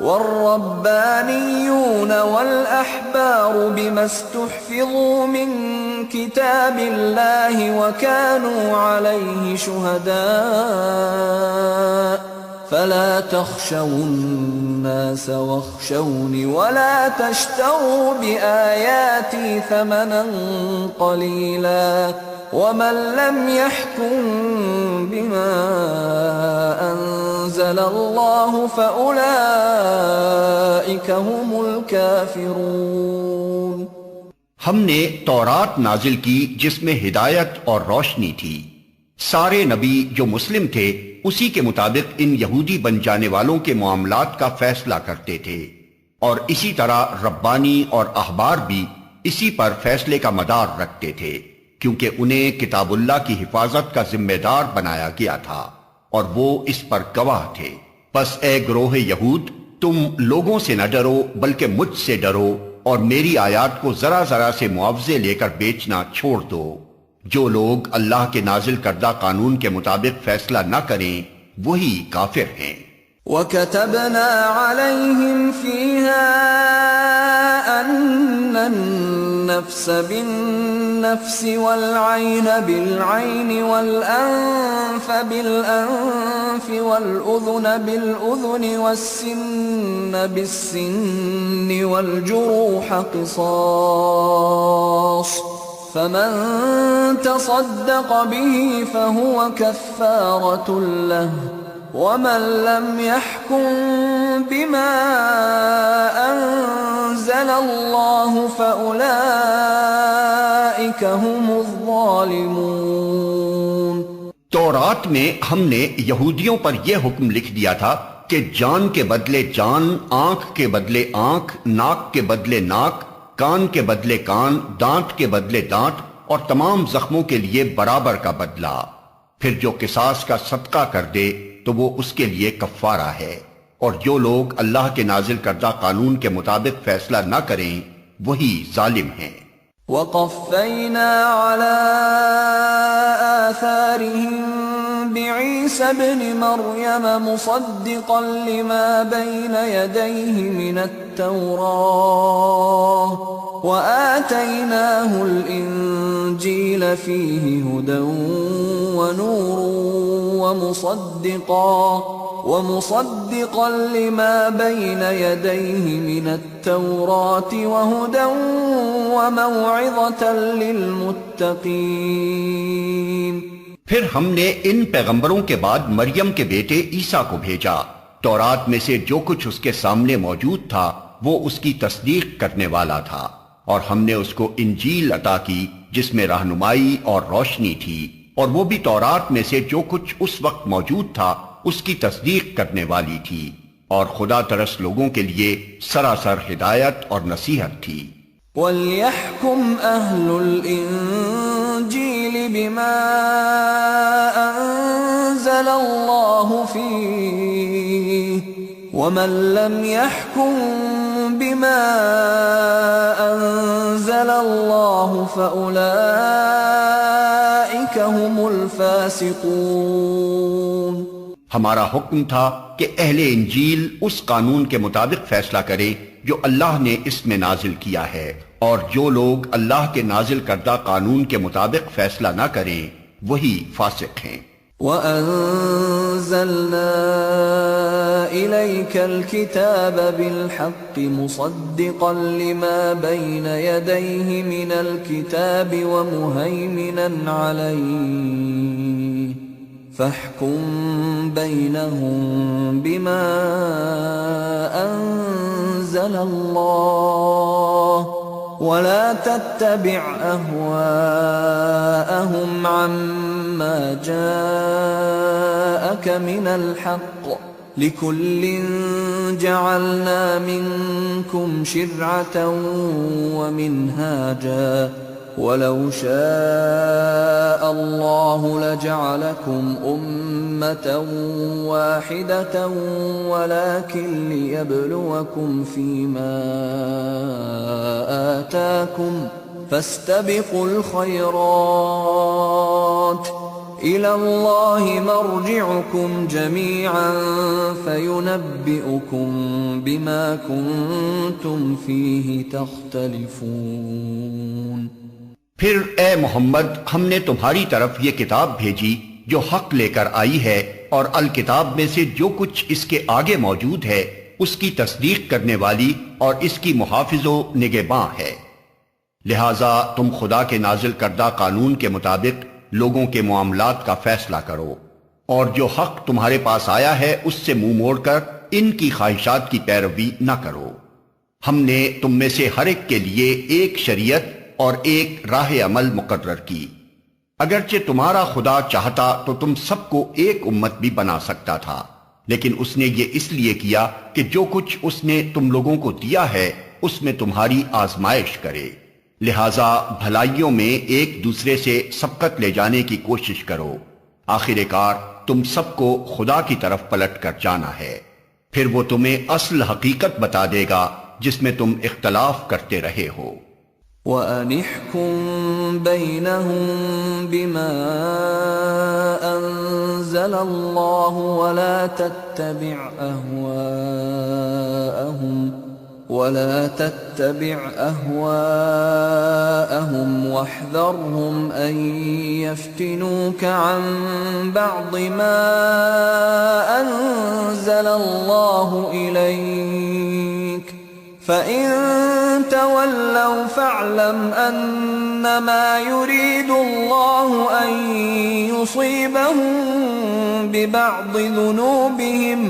والربانيون والأحبار بما استحفظوا من كتاب الله وكانوا عليه شهداء فلا تخشوا الناس واخشوني ولا تشتروا بآياتي ثمنا قليلا ومن لم يحكم بما أنزل الله فأولئك هم الكافرون۔ ہم نے تورات نازل کی جس میں ہدایت اور روشنی تھی۔ سارے نبی جو مسلم تھے اسی کے مطابق ان یہودی بن جانے والوں کے معاملات کا فیصلہ کرتے تھے، اور اسی طرح ربانی اور احبار بھی اسی پر فیصلے کا مدار رکھتے تھے، کیونکہ انہیں کتاب اللہ کی حفاظت کا ذمہ دار بنایا گیا تھا اور وہ اس پر گواہ تھے۔ پس اے گروہ یہود، تم لوگوں سے نہ ڈرو بلکہ مجھ سے ڈرو، اور میری آیات کو ذرا ذرا سے معاوضے لے کر بیچنا چھوڑ دو۔ جو لوگ اللہ کے نازل کردہ قانون کے مطابق فیصلہ نہ کریں وہی کافر ہیں۔ وَكَتَبْنَا عَلَيْهِمْ فِيهَا أَنَّ النَّفْسَ بِالنَّفْسِ وَالْعَيْنَ بِالْعَيْنِ وَالْأَنفَ بِالْأَنفِ وَالْأُذُنَ بِالْأُذُنِ وَالسِّنَّ بِالسِّنِّ وَالْجُرُوحَ قِصَاصٌ فَمَن تَصَدَّقَ بِهِ فَهُوَ كَفَّارَةٌ لَهُ وَمَن لَّمْ يَحْكُم بِمَا أَنزَلَ اللَّهُ فَأُولَئِكَ هُمُ الظَّالِمُونَ۔ تورات میں ہم نے یہودیوں پر یہ حکم لکھ دیا تھا کہ جان کے بدلے جان، آنکھ کے بدلے آنکھ، ناک کے بدلے ناک، کان کے بدلے کان، دانت کے بدلے دانت، اور تمام زخموں کے لیے برابر کا بدلہ۔ پھر جو قصاص کا صدقہ کر دے تو وہ اس کے لیے کفارہ ہے، اور جو لوگ اللہ کے نازل کردہ قانون کے مطابق فیصلہ نہ کریں وہی ظالم ہیں۔ وَقَفَّيْنَا عَلَىٰ آثَارِهِم بِعِيسَى ابْنِ مَرْيَمَ مُصَدِّقًا لِّمَا بَيْنَ يَدَيْهِ مِنَ التَّوْرَاةِ وَآتَيْنَاهُ الْإِنجِيلَ فِيهِ هُدًى وَنُورٌ ومصدقا لما بين يديه من التوراة وهدى وموعظة للمتقين۔ پھر ہم نے ان پیغمبروں کے بعد مریم کے بیٹے عیسیٰ کو بھیجا، تورات میں سے جو کچھ اس کے سامنے موجود تھا وہ اس کی تصدیق کرنے والا تھا، اور ہم نے اس کو انجیل عطا کی جس میں رہنمائی اور روشنی تھی، اور وہ بھی تورات میں سے جو کچھ اس وقت موجود تھا اس کی تصدیق کرنے والی تھی، اور خدا ترس لوگوں کے لیے سراسر ہدایت اور نصیحت تھی۔ وَلْيَحْكُمْ أَهْلُ الْإِنجِيلِ بِمَا أَنزَلَ اللَّهُ فِيهِ وَمَن لَّمْ يَحْكُم بِمَا أَنزَلَ اللَّهُ فَأُولَٰئِكَ هُمُ الْفَاسِقُونَ۔ ہمارا حکم تھا کہ اہل انجیل اس قانون کے مطابق فیصلہ کرے جو اللہ نے اس میں نازل کیا ہے، اور جو لوگ اللہ کے نازل کردہ قانون کے مطابق فیصلہ نہ کریں وہی فاسق ہیں۔ وَأَنزَلْنَا إِلَيْكَ الْكِتَابَ بِالْحَقِّ مُصَدِّقًا لِمَا بَيْنَ يَدَيْهِ مِنَ الْكِتَابِ وَمُهَيْمِنًا عَلَيْهِ فَاحْكُم بَيْنَهُم بِمَا أَنزَلَ اللَّهُ وَلَا تَتَّبِعْ أَهْوَاءَهُمْ عَمَّا جَاءَكَ مِنَ الْحَقِّ لِكُلٍّ جَعَلْنَا مِنكُمْ شِرْعَةً وَمِنْهَاجًا وَلَوْ شَاءَ اللَّهُ لَجَعَلَكُمْ أُمَّةً وَاحِدَةً وَلَكِنْ لِيَبْلُوَكُمْ فِيمَا آتَاكُمْ فَاسْتَبِقُوا الْخَيْرَاتِ إِلَى اللَّهِ مَرْجِعُكُمْ جَمِيعًا فَيُنَبِّئُكُم بِمَا كُنتُمْ فِيهِ تَخْتَلِفُونَ۔ پھر اے محمد ہم نے تمہاری طرف یہ کتاب بھیجی جو حق لے کر آئی ہے، اور الکتاب میں سے جو کچھ اس کے آگے موجود ہے اس کی تصدیق کرنے والی اور اس کی محافظ و نگہباں ہے۔ لہٰذا تم خدا کے نازل کردہ قانون کے مطابق لوگوں کے معاملات کا فیصلہ کرو، اور جو حق تمہارے پاس آیا ہے اس سے منہ موڑ کر ان کی خواہشات کی پیروی نہ کرو۔ ہم نے تم میں سے ہر ایک کے لیے ایک شریعت اور ایک راہ عمل مقرر کی، اگرچہ تمہارا خدا چاہتا تو تم سب کو ایک امت بھی بنا سکتا تھا، لیکن اس نے یہ اس لیے کیا کہ جو کچھ اس نے تم لوگوں کو دیا ہے اس میں تمہاری آزمائش کرے، لہٰذا بھلائیوں میں ایک دوسرے سے سبقت لے جانے کی کوشش کرو، آخر کار تم سب کو خدا کی طرف پلٹ کر جانا ہے، پھر وہ تمہیں اصل حقیقت بتا دے گا جس میں تم اختلاف کرتے رہے ہو۔ وَأَنِ احْكُم بَيْنَهُم بِمَا أَنزَلَ اللَّهُ وَلَا تَتَّبِعْ أَهْوَاءَهُمْ وَاحْذَرْهُمْ أَن يَفْتِنُوكَ عَن بَعْضِ مَا أَنزَلَ اللَّهُ إِلَيْكَ فَإِن تَوَلَّوْا فَاعْلَمْ أَنَّمَا يُرِيدُ اللَّهُ أَن يُصِيبَهُم بِبَعْضِ ذُنُوبِهِمْ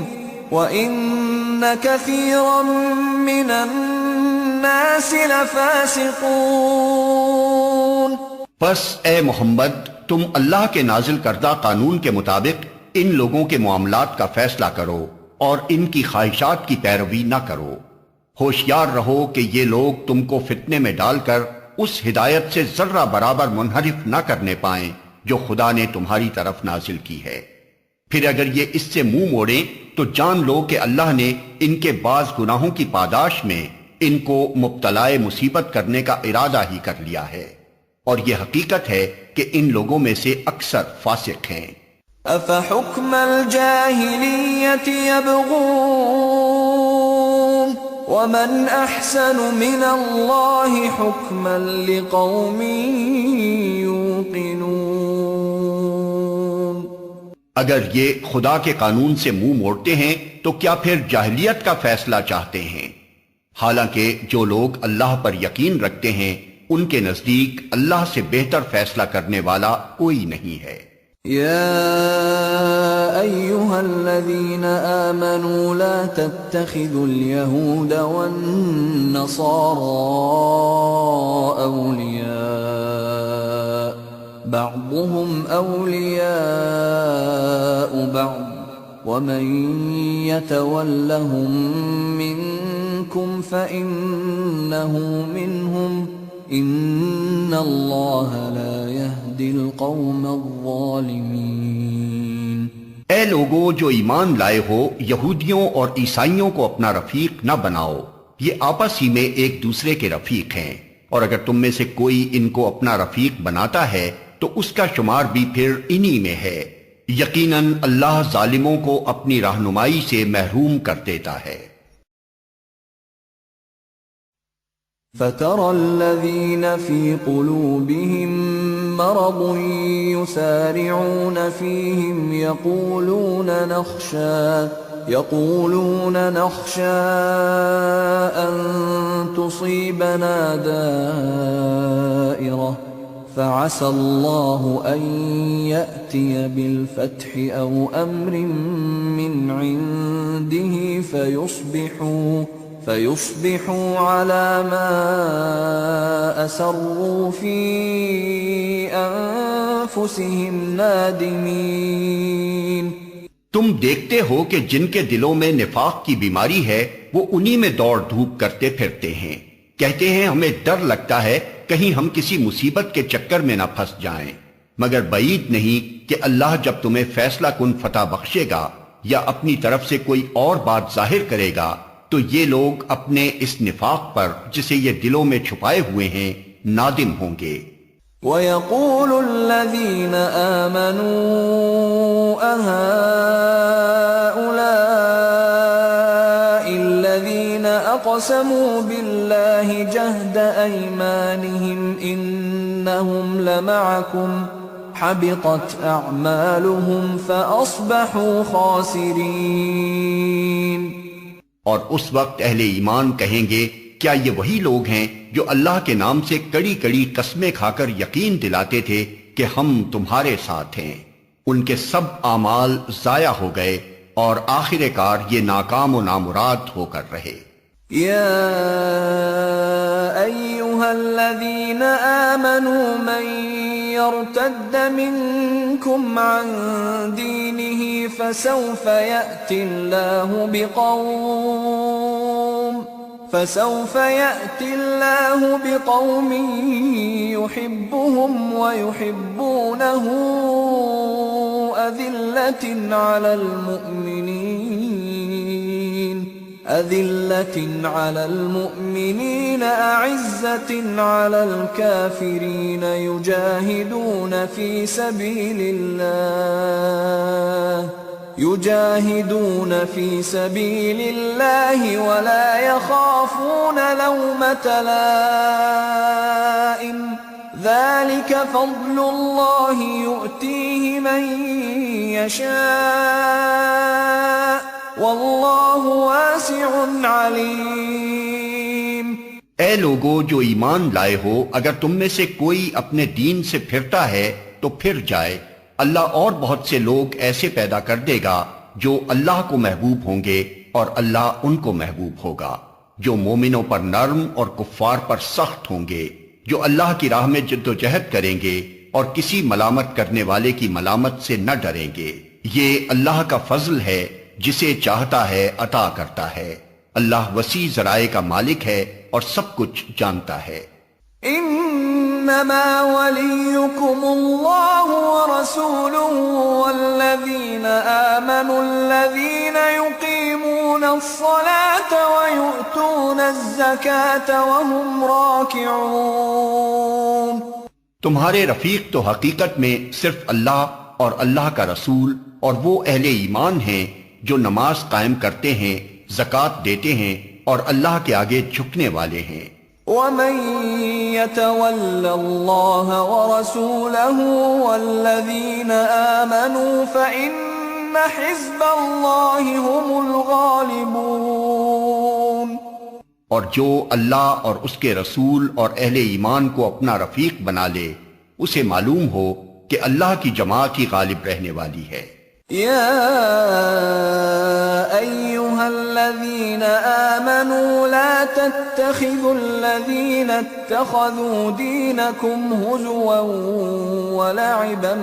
وَإِنَّ كَثِيرًا مِّنَ النَّاسِ لَفَاسِقُونَ۔ پس اے محمد تم اللہ کے نازل کردہ قانون کے مطابق ان لوگوں کے معاملات کا فیصلہ کرو اور ان کی خواہشات کی پیروی نہ کرو، ہوشیار رہو کہ یہ لوگ تم کو فتنے میں ڈال کر اس ہدایت سے ذرہ برابر منحرف نہ کرنے پائیں جو خدا نے تمہاری طرف نازل کی ہے، پھر اگر یہ اس سے منہ موڑیں تو جان لو کہ اللہ نے ان کے بعض گناہوں کی پاداش میں ان کو مبتلا مصیبت کرنے کا ارادہ ہی کر لیا ہے، اور یہ حقیقت ہے کہ ان لوگوں میں سے اکثر فاسق ہیں۔ أَفَحُكْمَ الْجَاهِلِيَّةِ يَبْغُونَ وَمَنْ أَحْسَنُ مِنَ اللَّهِ حُكْمًا لِقَوْمٍ يُوقِنُونَ۔ اگر یہ خدا کے قانون سے منہ موڑتے ہیں تو کیا پھر جاہلیت کا فیصلہ چاہتے ہیں؟ حالانکہ جو لوگ اللہ پر یقین رکھتے ہیں ان کے نزدیک اللہ سے بہتر فیصلہ کرنے والا کوئی نہیں ہے۔ يا أيها الذين آمنوا لا تتخذوا اليهود والنصارى أولياء بعضهم أولياء بعض ومن يتولهم منكم فإنه منهم ان اللہ لا يهدی القوم الظالمین۔ اے لوگو جو ایمان لائے ہو، یہودیوں اور عیسائیوں کو اپنا رفیق نہ بناؤ، یہ آپس ہی میں ایک دوسرے کے رفیق ہیں، اور اگر تم میں سے کوئی ان کو اپنا رفیق بناتا ہے تو اس کا شمار بھی پھر انہی میں ہے۔ یقیناً اللہ ظالموں کو اپنی رہنمائی سے محروم کر دیتا ہے۔ فَتَرَى الَّذِينَ فِي قُلُوبِهِم مَّرَضٌ يُسَارِعُونَ فِيهِمْ يَقُولُونَ نَخْشَىٰ أَن تُصِيبَنَا دَائِرَةٌ فَعَسَى اللَّهُ أَن يَأْتِيَ بِالْفَتْحِ أَوْ أَمْرٍ مِّنْ عِندِهِ فَيُصْبِحُوا عَلَى مَا أَسَرُّوا فِي أَنفُسِهِمْ نَادِمِينَ۔ تم دیکھتے ہو کہ جن کے دلوں میں نفاق کی بیماری ہے وہ انہی میں دوڑ دھوپ کرتے پھرتے ہیں، کہتے ہیں ہمیں ڈر لگتا ہے کہیں ہم کسی مصیبت کے چکر میں نہ پھنس جائیں، مگر بعید نہیں کہ اللہ جب تمہیں فیصلہ کن فتح بخشے گا یا اپنی طرف سے کوئی اور بات ظاہر کرے گا تو یہ لوگ اپنے اس نفاق پر جسے یہ دلوں میں چھپائے ہوئے ہیں نادم ہوں گے۔ وَيَقُولُ الَّذِينَ آمَنُوا أَهَٰؤُلَاءِ الَّذِينَ أَقْسَمُوا بِاللَّهِ جَهْدَ أَيْمَانِهِمْ إِنَّهُمْ لَمَعَكُمْ حَبِطَتْ أَعْمَالُهُمْ فَأَصْبَحُوا خَاسِرِينَ۔ اور اس وقت اہل ایمان کہیں گے کیا یہ وہی لوگ ہیں جو اللہ کے نام سے کڑی کڑی قسمیں کھا کر یقین دلاتے تھے کہ ہم تمہارے ساتھ ہیں؟ ان کے سب اعمال ضائع ہو گئے اور آخر کار یہ ناکام و نامراد ہو کر رہے۔ یا ایہا الذین آمنوا من يرتد منكم عن دينه فسوف يأتي الله بقوم يحبهم ويحبونه أذلة على المؤمنين أعزة على الكافرين يجاهدون في سبيل الله ولا يخافون لومة لائم ذلك فضل الله يؤتيه من يشاء واللہ واسع علیم۔ اے لوگو جو ایمان لائے ہو، اگر تم میں سے کوئی اپنے دین سے پھرتا ہے تو پھر جائے، اللہ اور بہت سے لوگ ایسے پیدا کر دے گا جو اللہ کو محبوب ہوں گے اور اللہ ان کو محبوب ہوگا، جو مومنوں پر نرم اور کفار پر سخت ہوں گے، جو اللہ کی راہ میں جد و جہد کریں گے اور کسی ملامت کرنے والے کی ملامت سے نہ ڈریں گے۔ یہ اللہ کا فضل ہے، جسے چاہتا ہے عطا کرتا ہے۔ اللہ وسیع ذرائع کا مالک ہے اور سب کچھ جانتا ہے۔ انما ولیکم اللہ ورسولہ والذین آمنوا الذین یقیمون الصلاة ویؤتون الزکاة وهم راکعون۔ تمہارے رفیق تو حقیقت میں صرف اللہ اور اللہ کا رسول اور وہ اہل ایمان ہیں جو نماز قائم کرتے ہیں، زکوٰۃ دیتے ہیں اور اللہ کے آگے جھکنے والے ہیں۔ ومن يتول الله ورسوله والذين آمنوا فإن حزب الله هم الغالبون۔ اور جو اللہ اور اس کے رسول اور اہل ایمان کو اپنا رفیق بنا لے اسے معلوم ہو کہ اللہ کی جماعت ہی غالب رہنے والی ہے۔ یا ایہا الذین آمنوا لا تتخذوا الذین اتخذوا دینکم ہزوا ولعبا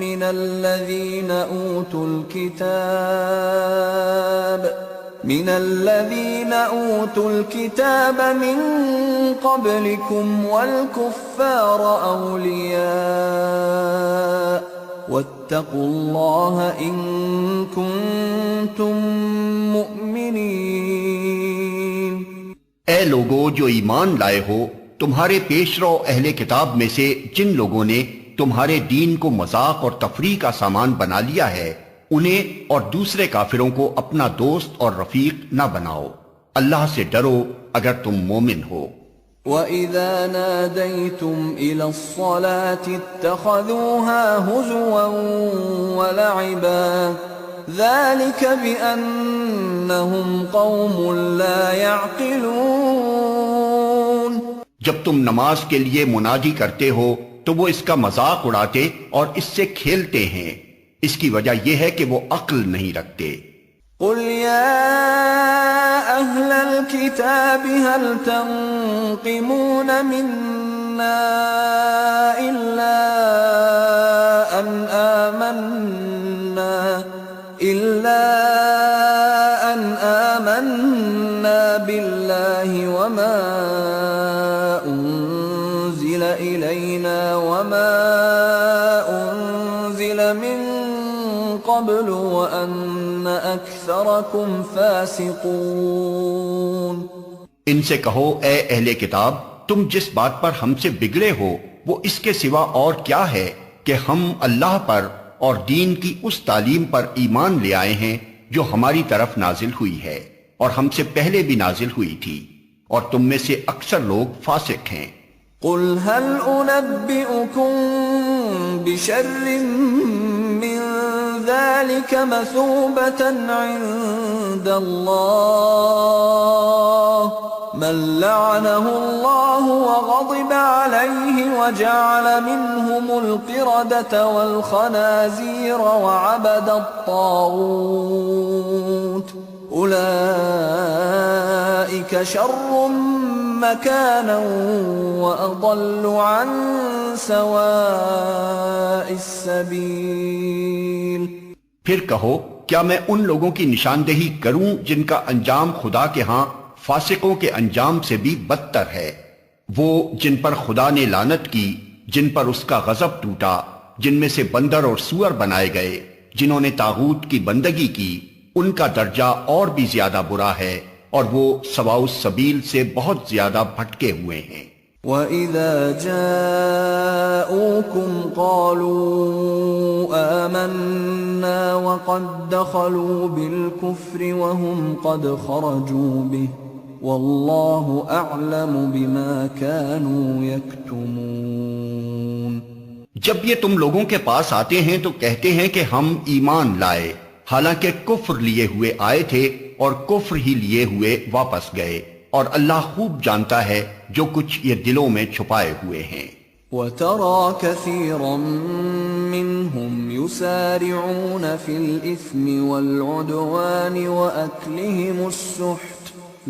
من الذین اوتوا الكتاب من قبلكم والكفار اولیاء واتقوا اللہ ان کنتم مؤمنین۔ اے لوگو جو ایمان لائے ہو، تمہارے پیشرو اہل کتاب میں سے جن لوگوں نے تمہارے دین کو مذاق اور تفریح کا سامان بنا لیا ہے، انہیں اور دوسرے کافروں کو اپنا دوست اور رفیق نہ بناؤ۔ اللہ سے ڈرو اگر تم مومن ہو۔ وَإِذَا نَادَيْتُمْ إِلَى الصَّلَاةِ اتَّخَذُوهَا هُزُوًا وَلَعِبًا ذَلِكَ بِأَنَّهُمْ قَوْمٌ لَا يَعْقِلُونَ۔ جب تم نماز کے لیے منادی کرتے ہو تو وہ اس کا مذاق اڑاتے اور اس سے کھیلتے ہیں، اس کی وجہ یہ ہے کہ وہ عقل نہیں رکھتے۔ قل يا أهل الكتاب هل تنقمون منا إلا أن آمنا بالله وما أنزل إلينا وما أنزل من قبل وأن أكثركم فاسقون۔ ان سے کہو اے اہل کتاب، تم جس بات پر ہم سے بگڑے ہو وہ اس کے سوا اور کیا ہے کہ ہم اللہ پر اور دین کی اس تعلیم پر ایمان لے آئے ہیں جو ہماری طرف نازل ہوئی ہے اور ہم سے پہلے بھی نازل ہوئی تھی، اور تم میں سے اکثر لوگ فاسق ہیں۔ قل هل أنبئكم بشر من ذلك مثوبة عند الله من لعنه الله وغضب عليه وجعل منهم القردة والخنازير وعبد الطاغوت أولئك شر مكانا وأضل عن سواء السبيل۔ پھر کہو کیا میں ان لوگوں کی نشاندہی کروں جن کا انجام خدا کے ہاں فاسقوں کے انجام سے بھی بدتر ہے؟ وہ جن پر خدا نے لعنت کی، جن پر اس کا غضب ٹوٹا، جن میں سے بندر اور سور بنائے گئے، جنہوں نے طاغوت کی بندگی کی، ان کا درجہ اور بھی زیادہ برا ہے، اور وہ سواء السبیل سے بہت زیادہ بھٹکے ہوئے ہیں۔ وَإِذَا جَاءُوكُمْ قَالُوا آمَنَّا وَقَدْ دَخَلُوا بِالْكُفْرِ وَهُمْ قَدْ خَرَجُوا بِهِ وَاللَّهُ أَعْلَمُ بِمَا كَانُوا يَكْتُمُونَ۔ جب یہ تم لوگوں کے پاس آتے ہیں تو کہتے ہیں کہ ہم ایمان لائے، حالانکہ کفر لیے ہوئے آئے تھے اور کفر ہی لیے ہوئے واپس گئے، اور اللہ خوب جانتا ہے جو کچھ یہ دلوں میں چھپائے ہوئے ہیں۔ وَتَرَى كَثِيرًا مِّنْهُمْ يُسَارِعُونَ فِي الْإِثْمِ وَالْعُدْوَانِ وَأَكْلِهِمُ السُّحْتَ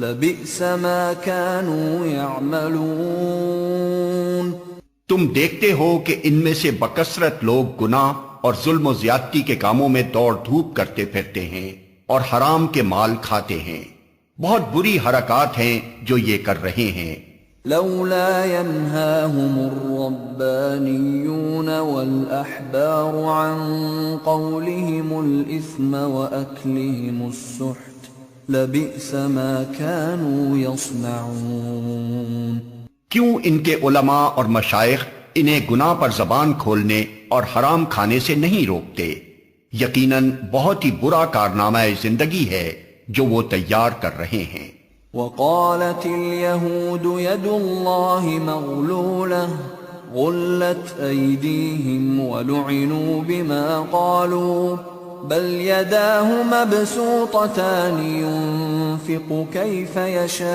لَبِئْسَ مَا كَانُوا يَعْمَلُونَ۔ تم دیکھتے ہو کہ ان میں سے بکثرت لوگ گناہ اور ظلم و زیادتی کے کاموں میں دوڑ دھوپ کرتے پھرتے ہیں اور حرام کے مال کھاتے ہیں، بہت بری حرکات ہیں جو یہ کر رہے ہیں۔ لولا ينهاهم الربانيون والأحبار عن قولهم الإثم وأكلهم السحت لبئس ما كانوا يصنعون۔ کیوں ان کے علماء اور مشائخ انہیں گناہ پر زبان کھولنے اور حرام کھانے سے نہیں روکتے؟ یقیناً بہت ہی برا کارنامہ زندگی ہے جو وہ تیار کر رہے ہیں۔ وقالت اليهود يد الله مغلولة غلت أيديهم ولعنوا بما قالوا بل يداه مبسوطتان ينفق كيف يشاء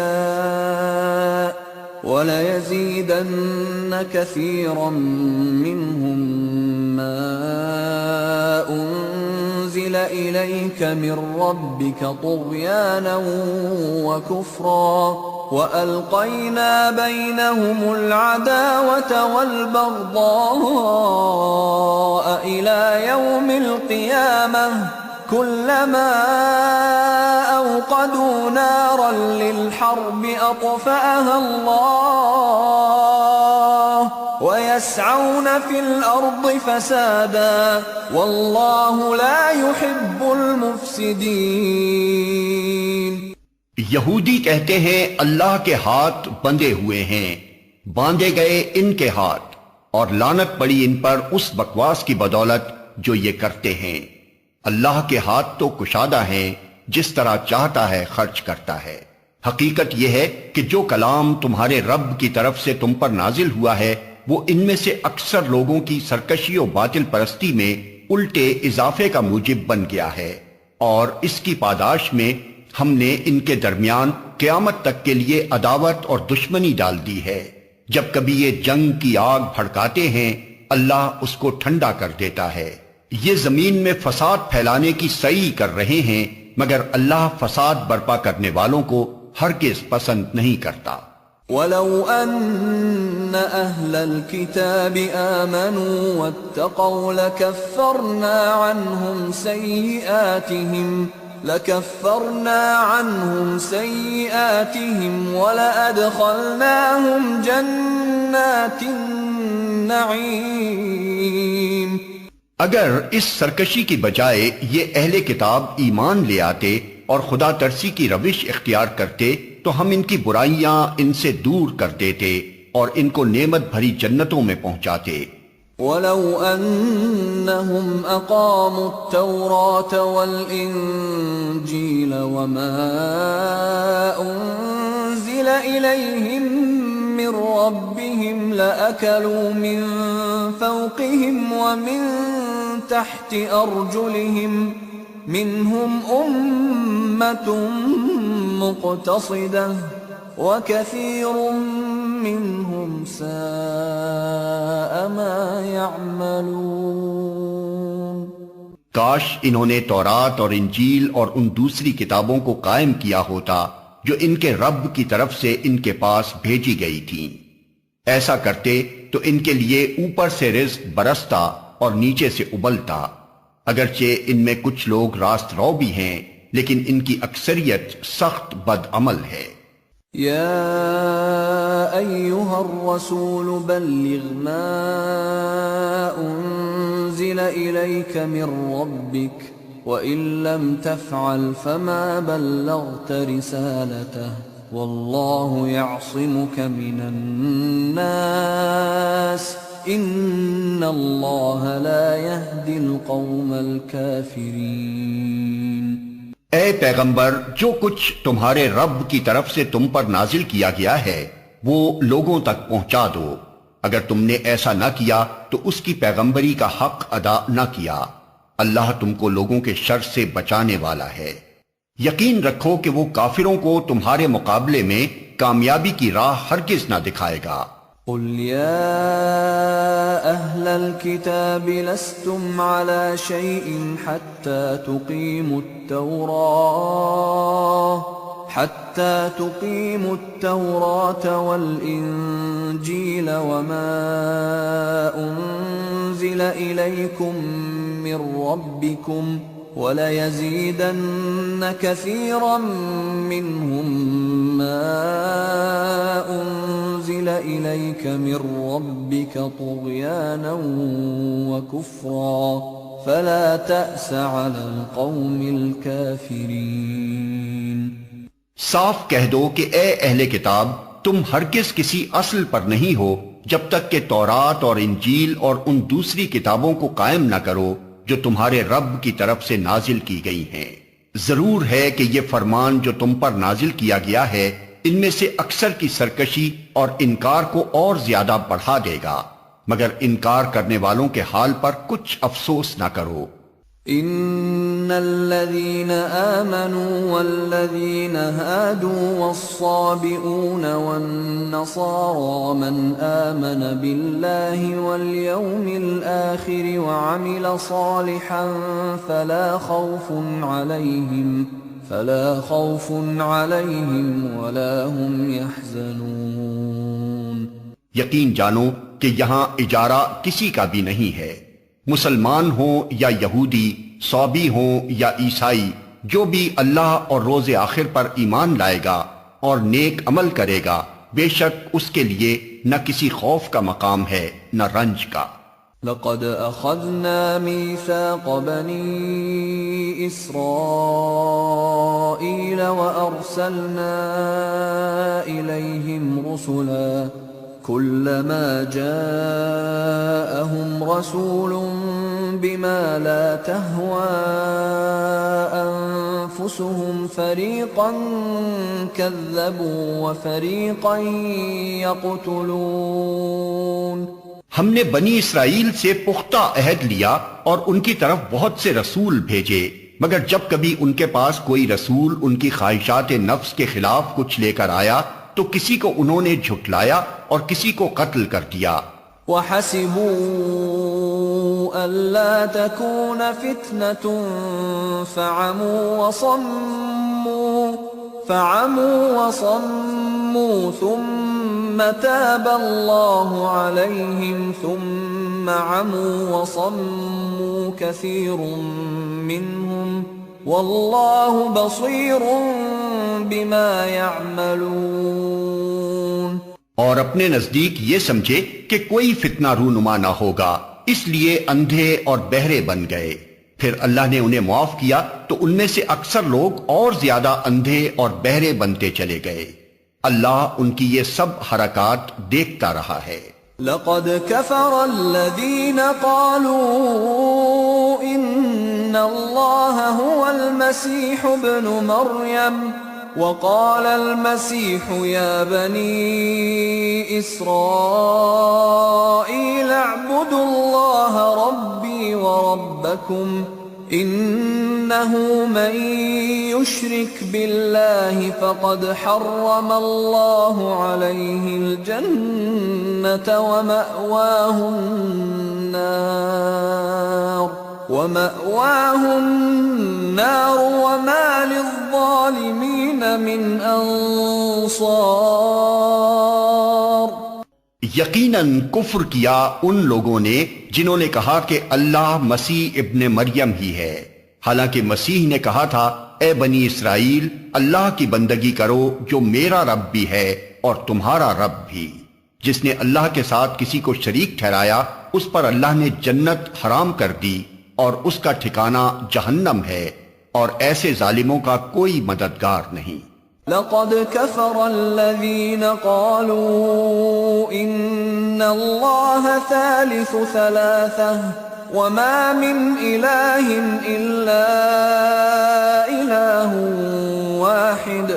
وَلَيَزِيدَنَّ كَثِيرًا مِّنْهُمْ مَا أُنزِلَ إِلَيْكَ مِنْ رَبِّكَ طُغْيَانًا وَكُفْرًا وَأَلْقَيْنَا بَيْنَهُمُ الْعَدَاوَةَ وَالْبَغْضَاءَ إِلَى يَوْمِ الْقِيَامَةِ كُلَّمَا أَوْقَدُوا نَارًا لِلْحَرْبِ أَطْفَأَهَا اللَّهُ وَيَسْعَوْنَ فِي الْأَرْضِ فَسَادًا وَاللَّهُ لَا يُحِبُّ الْمُفْسِدِينَ۔ یہودی کہتے ہیں اللہ کے ہاتھ بندھے ہوئے ہیں، باندھے گئے ان کے ہاتھ، اور لعنت پڑی ان پر اس بکواس کی بدولت جو یہ کرتے ہیں۔ اللہ کے ہاتھ تو کشادہ ہیں، جس طرح چاہتا ہے خرچ کرتا ہے۔ حقیقت یہ ہے کہ جو کلام تمہارے رب کی طرف سے تم پر نازل ہوا ہے وہ ان میں سے اکثر لوگوں کی سرکشی و باطل پرستی میں الٹے اضافے کا موجب بن گیا ہے، اور اس کی پاداش میں ہم نے ان کے درمیان قیامت تک کے لیے عداوت اور دشمنی ڈال دی ہے۔ جب کبھی یہ جنگ کی آگ بھڑکاتے ہیں اللہ اس کو ٹھنڈا کر دیتا ہے۔ یہ زمین میں فساد پھیلانے کی سعی کر رہے ہیں، مگر اللہ فساد برپا کرنے والوں کو ہرگز پسند نہیں کرتا۔ وَلَوْ أَنَّ أَهْلَ الْكِتَابِ آمَنُوا وَاتَّقَوْا لَكَفَّرْنَا عَنْهُمْ سَيِّئَاتِهِمْ وَلَأَدْخَلْنَاهُمْ جَنَّاتِ النَّعِيمِ۔ اگر اس سرکشی کی بجائے یہ اہل کتاب ایمان لے آتے اور خدا ترسی کی روش اختیار کرتے تو ہم ان کی برائیاں ان سے دور کر دیتے اور ان کو نعمت بھری جنتوں میں پہنچاتے۔ وَلَوْ أَنَّهُمْ أَقَامُوا التَّوْرَاةَ وَالْإِنْجِيلَ وَمَا أُنْزِلَ إِلَيْهِمْ مِنْ رَبِّهِمْ لَأَكَلُوا مِنْ فَوْقِهِمْ وَمِنْ تَحْتِ أَرْجُلِهِمْ مِنْهُمْ أُمَّةٌ مُقْتَصِدَةٌ وَكَثِيرٌ مِّنْهُمْ سَاءَ مَا يَعْمَلُونَ۔ کاش انہوں نے تورات اور انجیل اور ان دوسری کتابوں کو قائم کیا ہوتا جو ان کے رب کی طرف سے ان کے پاس بھیجی گئی تھیں۔ ایسا کرتے تو ان کے لیے اوپر سے رزق برستا اور نیچے سے ابلتا۔ اگرچہ ان میں کچھ لوگ راست رو بھی ہیں لیکن ان کی اکثریت سخت بد عمل ہے۔ یا ایہا الرسول بلغ ما انزل الیک من ربک وَإِن لَّمْ تَفْعَلْ فَمَا بَلَّغْتَ رِسَالَتَهُ وَاللَّهُ يَعْصِمُكَ مِنَ النَّاسِ إِنَّ اللَّهَ لَا يَهْدِي الْقَوْمَ الْكَافِرِينَ۔ اے پیغمبر، جو کچھ تمہارے رب کی طرف سے تم پر نازل کیا گیا ہے وہ لوگوں تک پہنچا دو۔ اگر تم نے ایسا نہ کیا تو اس کی پیغمبری کا حق ادا نہ کیا۔ اللہ تم کو لوگوں کے شر سے بچانے والا ہے۔ یقین رکھو کہ وہ کافروں کو تمہارے مقابلے میں کامیابی کی راہ ہرگز نہ دکھائے گا۔ قل یا اہل الكتاب لستم على شيء حتى تقيموا التوراة والإنجيل وما أنزل إليكم من ربكم وَلَيَزِيدَنَّ كَثِيرًا مِّنْهُمْ مَا أُنزِلَ إِلَيْكَ مِنْ رَبِّكَ طُغْيَانًا وَكُفْرًا فَلَا تَأْسَ عَلَى الْقَوْمِ الْكَافِرِينَ۔ صاف کہہ دو کہ اے اہل کتاب، تم ہرگز کسی اصل پر نہیں ہو جب تک کہ تورات اور انجیل اور ان دوسری کتابوں کو قائم نہ کرو جو تمہارے رب کی طرف سے نازل کی گئی ہیں۔ ضرور ہے کہ یہ فرمان جو تم پر نازل کیا گیا ہے ان میں سے اکثر کی سرکشی اور انکار کو اور زیادہ بڑھا دے گا، مگر انکار کرنے والوں کے حال پر کچھ افسوس نہ کرو۔ ان الذين آمنوا والذين هادوا والصابئون والنصارى من آمن بالله واليوم الآخر وعمل صالحا فلا خوف عليهم ولا هم يحزنون۔ یقین جانو کہ یہاں اجارہ کسی کا بھی نہیں ہے، مسلمان ہوں یا یہودی، صابی ہوں یا عیسائی، جو بھی اللہ اور روز آخر پر ایمان لائے گا اور نیک عمل کرے گا، بے شک اس کے لیے نہ کسی خوف کا مقام ہے نہ رنج کا۔ لقد اخذنا ميثاق بني اسرائيل وارسلنا اليهم رسلا كلما جاءهم رسول بما لا تهوى أنفسهم فريقا كذبوا وفريقا يقتلون۔ ہم نے بنی اسرائیل سے پختہ عہد لیا اور ان کی طرف بہت سے رسول بھیجے، مگر جب کبھی ان کے پاس کوئی رسول ان کی خواہشات نفس کے خلاف کچھ لے کر آیا تو کسی کو انہوں نے جھٹلایا اور کسی کو قتل کر دیا۔ وَحَسِبُوا أَلَّا تَكُونَ فِتْنَةٌ فَعَمُوا وَصَمُّوا ثُمَّ تَابَ اللَّهُ عَلَيْهِمْ ثُمَّ عَمُوا وَصَمُّوا كَثِيرٌ مِّنْهُمْ وَاللَّهُ بَصِيرٌ بِمَا يَعْمَلُونَ۔ اور اپنے نزدیک یہ سمجھے کہ کوئی فتنہ رونما نہ ہوگا، اس لیے اندھے اور بہرے بن گئے، پھر اللہ نے انہیں معاف کیا تو ان میں سے اکثر لوگ اور زیادہ اندھے اور بہرے بنتے چلے گئے۔ اللہ ان کی یہ سب حرکات دیکھتا رہا ہے۔ لقد كفر الذين قالوا ان الله هو المسيح ابن مريم وقال المسيح يا بني إسرائيل اعبدوا الله ربي وربكم إنه من يشرك بالله فقد حرم الله عليه الجنة ومأواه النار وما للظالمين من انصار۔ یقیناً کفر کیا ان لوگوں نے جنہوں نے کہا کہ اللہ مسیح ابن مریم ہی ہے، حالانکہ مسیح نے کہا تھا اے بنی اسرائیل اللہ کی بندگی کرو جو میرا رب بھی ہے اور تمہارا رب بھی۔ جس نے اللہ کے ساتھ کسی کو شریک ٹھہرایا اس پر اللہ نے جنت حرام کر دی اور اس کا ٹھکانہ جہنم ہے، اور ایسے ظالموں کا کوئی مددگار نہیں۔ لقد كفر الذين قالوا ان الله ثالث ثلاثة وما من اله الا اله واحد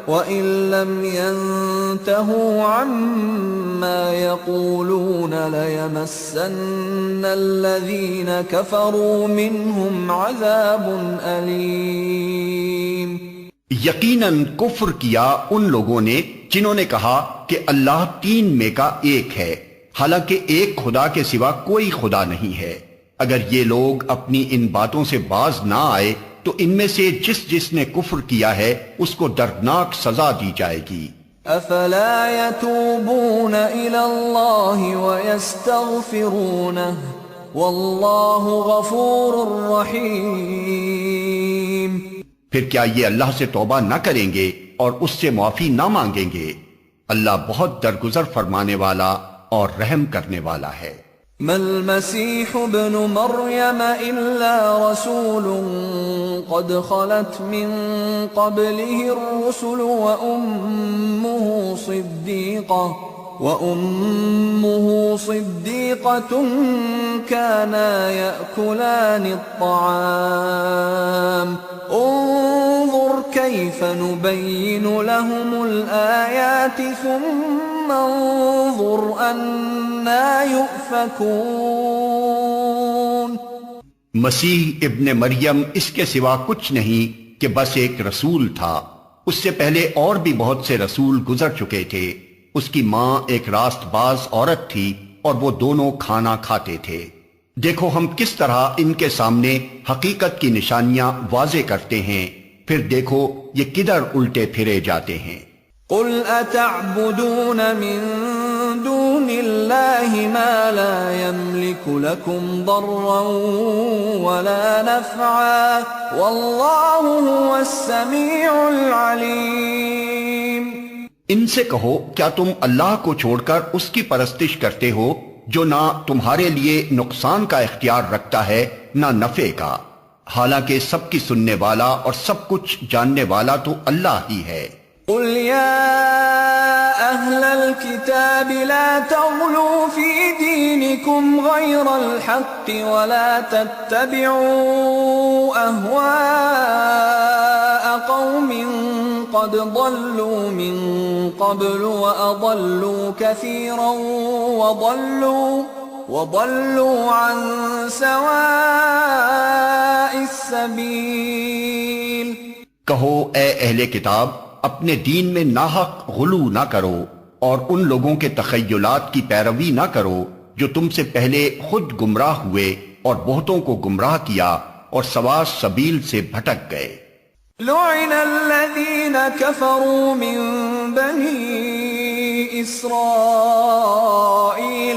وان لم ينتهوا عما يقولون ليمسن الذين كفروا منهم عذاب أليم۔ یقیناً کفر کیا ان لوگوں نے جنہوں نے کہا کہ اللہ تین میں کا ایک ہے، حالانکہ ایک خدا کے سوا کوئی خدا نہیں ہے۔ اگر یہ لوگ اپنی ان باتوں سے باز نہ آئے تو ان میں سے جس نے کفر کیا ہے اس کو دردناک سزا دی جائے گی۔ افلا يتوبون الى الله ويستغفرونه والله غفور رحيم۔ پھر کیا یہ اللہ سے توبہ نہ کریں گے اور اس سے معافی نہ مانگیں گے؟ اللہ بہت درگزر فرمانے والا اور رحم کرنے والا ہے۔ ما المسيح ابن مريم إلا رسول قد خلت من قبله الرسل وأمه صديقة كانا يأكلان الطعام كيف نبين لهم الآيات ثم انظر أنا يؤفكون۔ مسیح ابن مریم اس کے سوا کچھ نہیں کہ بس ایک رسول تھا۔ اس سے پہلے اور بھی بہت سے رسول گزر چکے تھے۔ اس کی ماں ایک راست باز عورت تھی اور وہ دونوں کھانا کھاتے تھے۔ دیکھو ہم کس طرح ان کے سامنے حقیقت کی نشانیاں واضح کرتے ہیں، پھر دیکھو یہ کدھر الٹے پھرے جاتے ہیں۔ قل اتعبدون من دون اللہ ما لا يملك لكم ضرا ولا نفعا واللہ هو السمیع العلیم۔ ان سے کہو کیا تم اللہ کو چھوڑ کر اس کی پرستش کرتے ہو جو نہ تمہارے لیے نقصان کا اختیار رکھتا ہے نہ نفع کا، حالانکہ سب کی سننے والا اور سب کچھ جاننے والا تو اللہ ہی ہے۔ قل یا اہل الكتاب لا تغلوا فی دینکم غیر الحق ولا تتبعوا اہواء قوم قد ضلوا من قبل وأضلوا كثيرا وضلوا عن سواء السبيل۔ کہو اے اہل کتاب اپنے دین میں ناحق غلو نہ کرو اور ان لوگوں کے تخیلات کی پیروی نہ کرو جو تم سے پہلے خود گمراہ ہوئے اور بہتوں کو گمراہ کیا اور سوا سبیل سے بھٹک گئے۔ لعن الذين كفروا من بني إسرائيل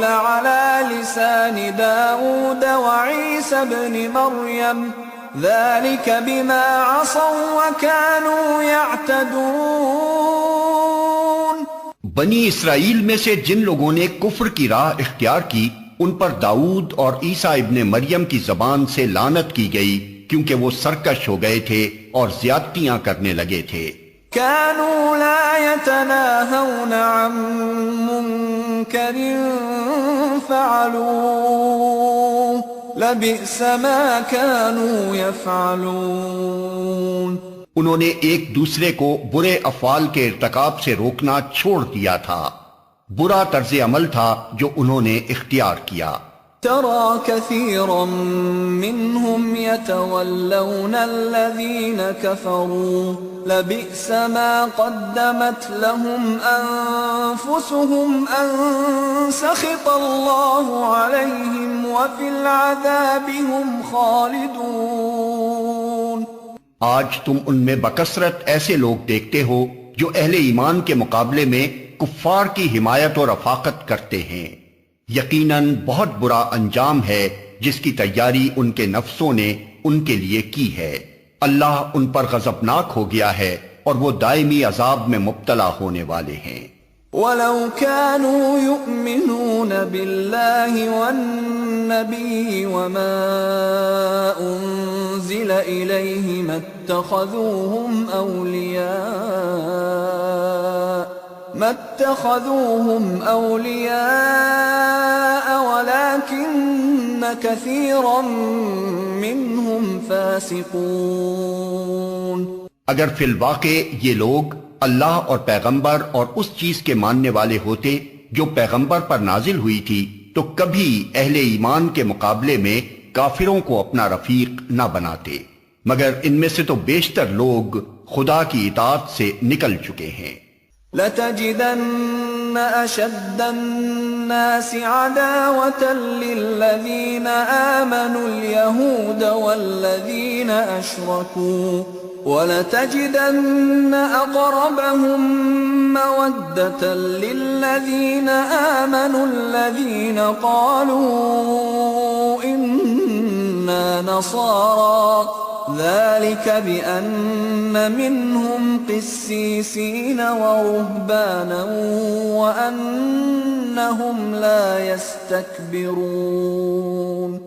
على لسان داود وعيسى بن مريم ذلك بما عصوا وكانوا يعتدون۔ بنی اسرائیل میں سے جن لوگوں نے کفر کی راہ اختیار کی ان پر داؤد اور عیسیٰ ابن مریم کی زبان سے لعنت کی گئی کیونکہ وہ سرکش ہو گئے تھے اور زیادتیاں کرنے لگے تھے۔ كانوا لا يتناهون عن منكر فعلوه لبئس ما كانوا يفعلون۔ انہوں نے ایک دوسرے کو برے افعال کے ارتکاب سے روکنا چھوڑ دیا تھا، برا طرز عمل تھا جو انہوں نے اختیار کیا۔ ترى كثيرا منهم يتولون الذين كفروا لبئس ما قدمت لهم أنفسهم أن سخط الله عليهم وفي العذاب هم خالدون۔ آج تم ان میں بکثرت ایسے لوگ دیکھتے ہو جو اہل ایمان کے مقابلے میں کفار کی حمایت اور رفاقت کرتے ہیں، یقیناً بہت برا انجام ہے جس کی تیاری ان کے نفسوں نے ان کے لیے کی ہے۔ اللہ ان پر غضبناک ہو گیا ہے اور وہ دائمی عذاب میں مبتلا ہونے والے ہیں۔ وَلَوْ كَانُوا يُؤْمِنُونَ بِاللَّهِ وَالنَّبِيِّ وَمَا أُنزِلَ إِلَيْهِ مَا اتَّخَذُوهُمْ أَوْلِيَاءَ وَلَكِنَّ كَثِيرًا مِّنْهُمْ فَاسِقُونَ۔ اگر فی الواقع یہ لوگ اللہ اور پیغمبر اور اس چیز کے ماننے والے ہوتے جو پیغمبر پر نازل ہوئی تھی تو کبھی اہل ایمان کے مقابلے میں کافروں کو اپنا رفیق نہ بناتے، مگر ان میں سے تو بیشتر لوگ خدا کی اطاعت سے نکل چکے ہیں۔ لَتَجِدَنَّ أَشَدَّ النَّاسِ عَدَاوَةً لِّلَّذِينَ آمَنُوا الْيَهُودَ وَالَّذِينَ أَشْرَكُوا وَلَتَجِدَنَّ أَقْرَبَهُم مَّوَدَّةً لِّلَّذِينَ آمَنُوا الَّذِينَ قَالُوا إِنَّا نَصَارَىٰ ذَلِكَ بِأَنَّ مِنْهُمْ قِسِّيسِينَ وَرُهْبَانًا وَأَنَّهُمْ لَا يَسْتَكْبِرُونَ۔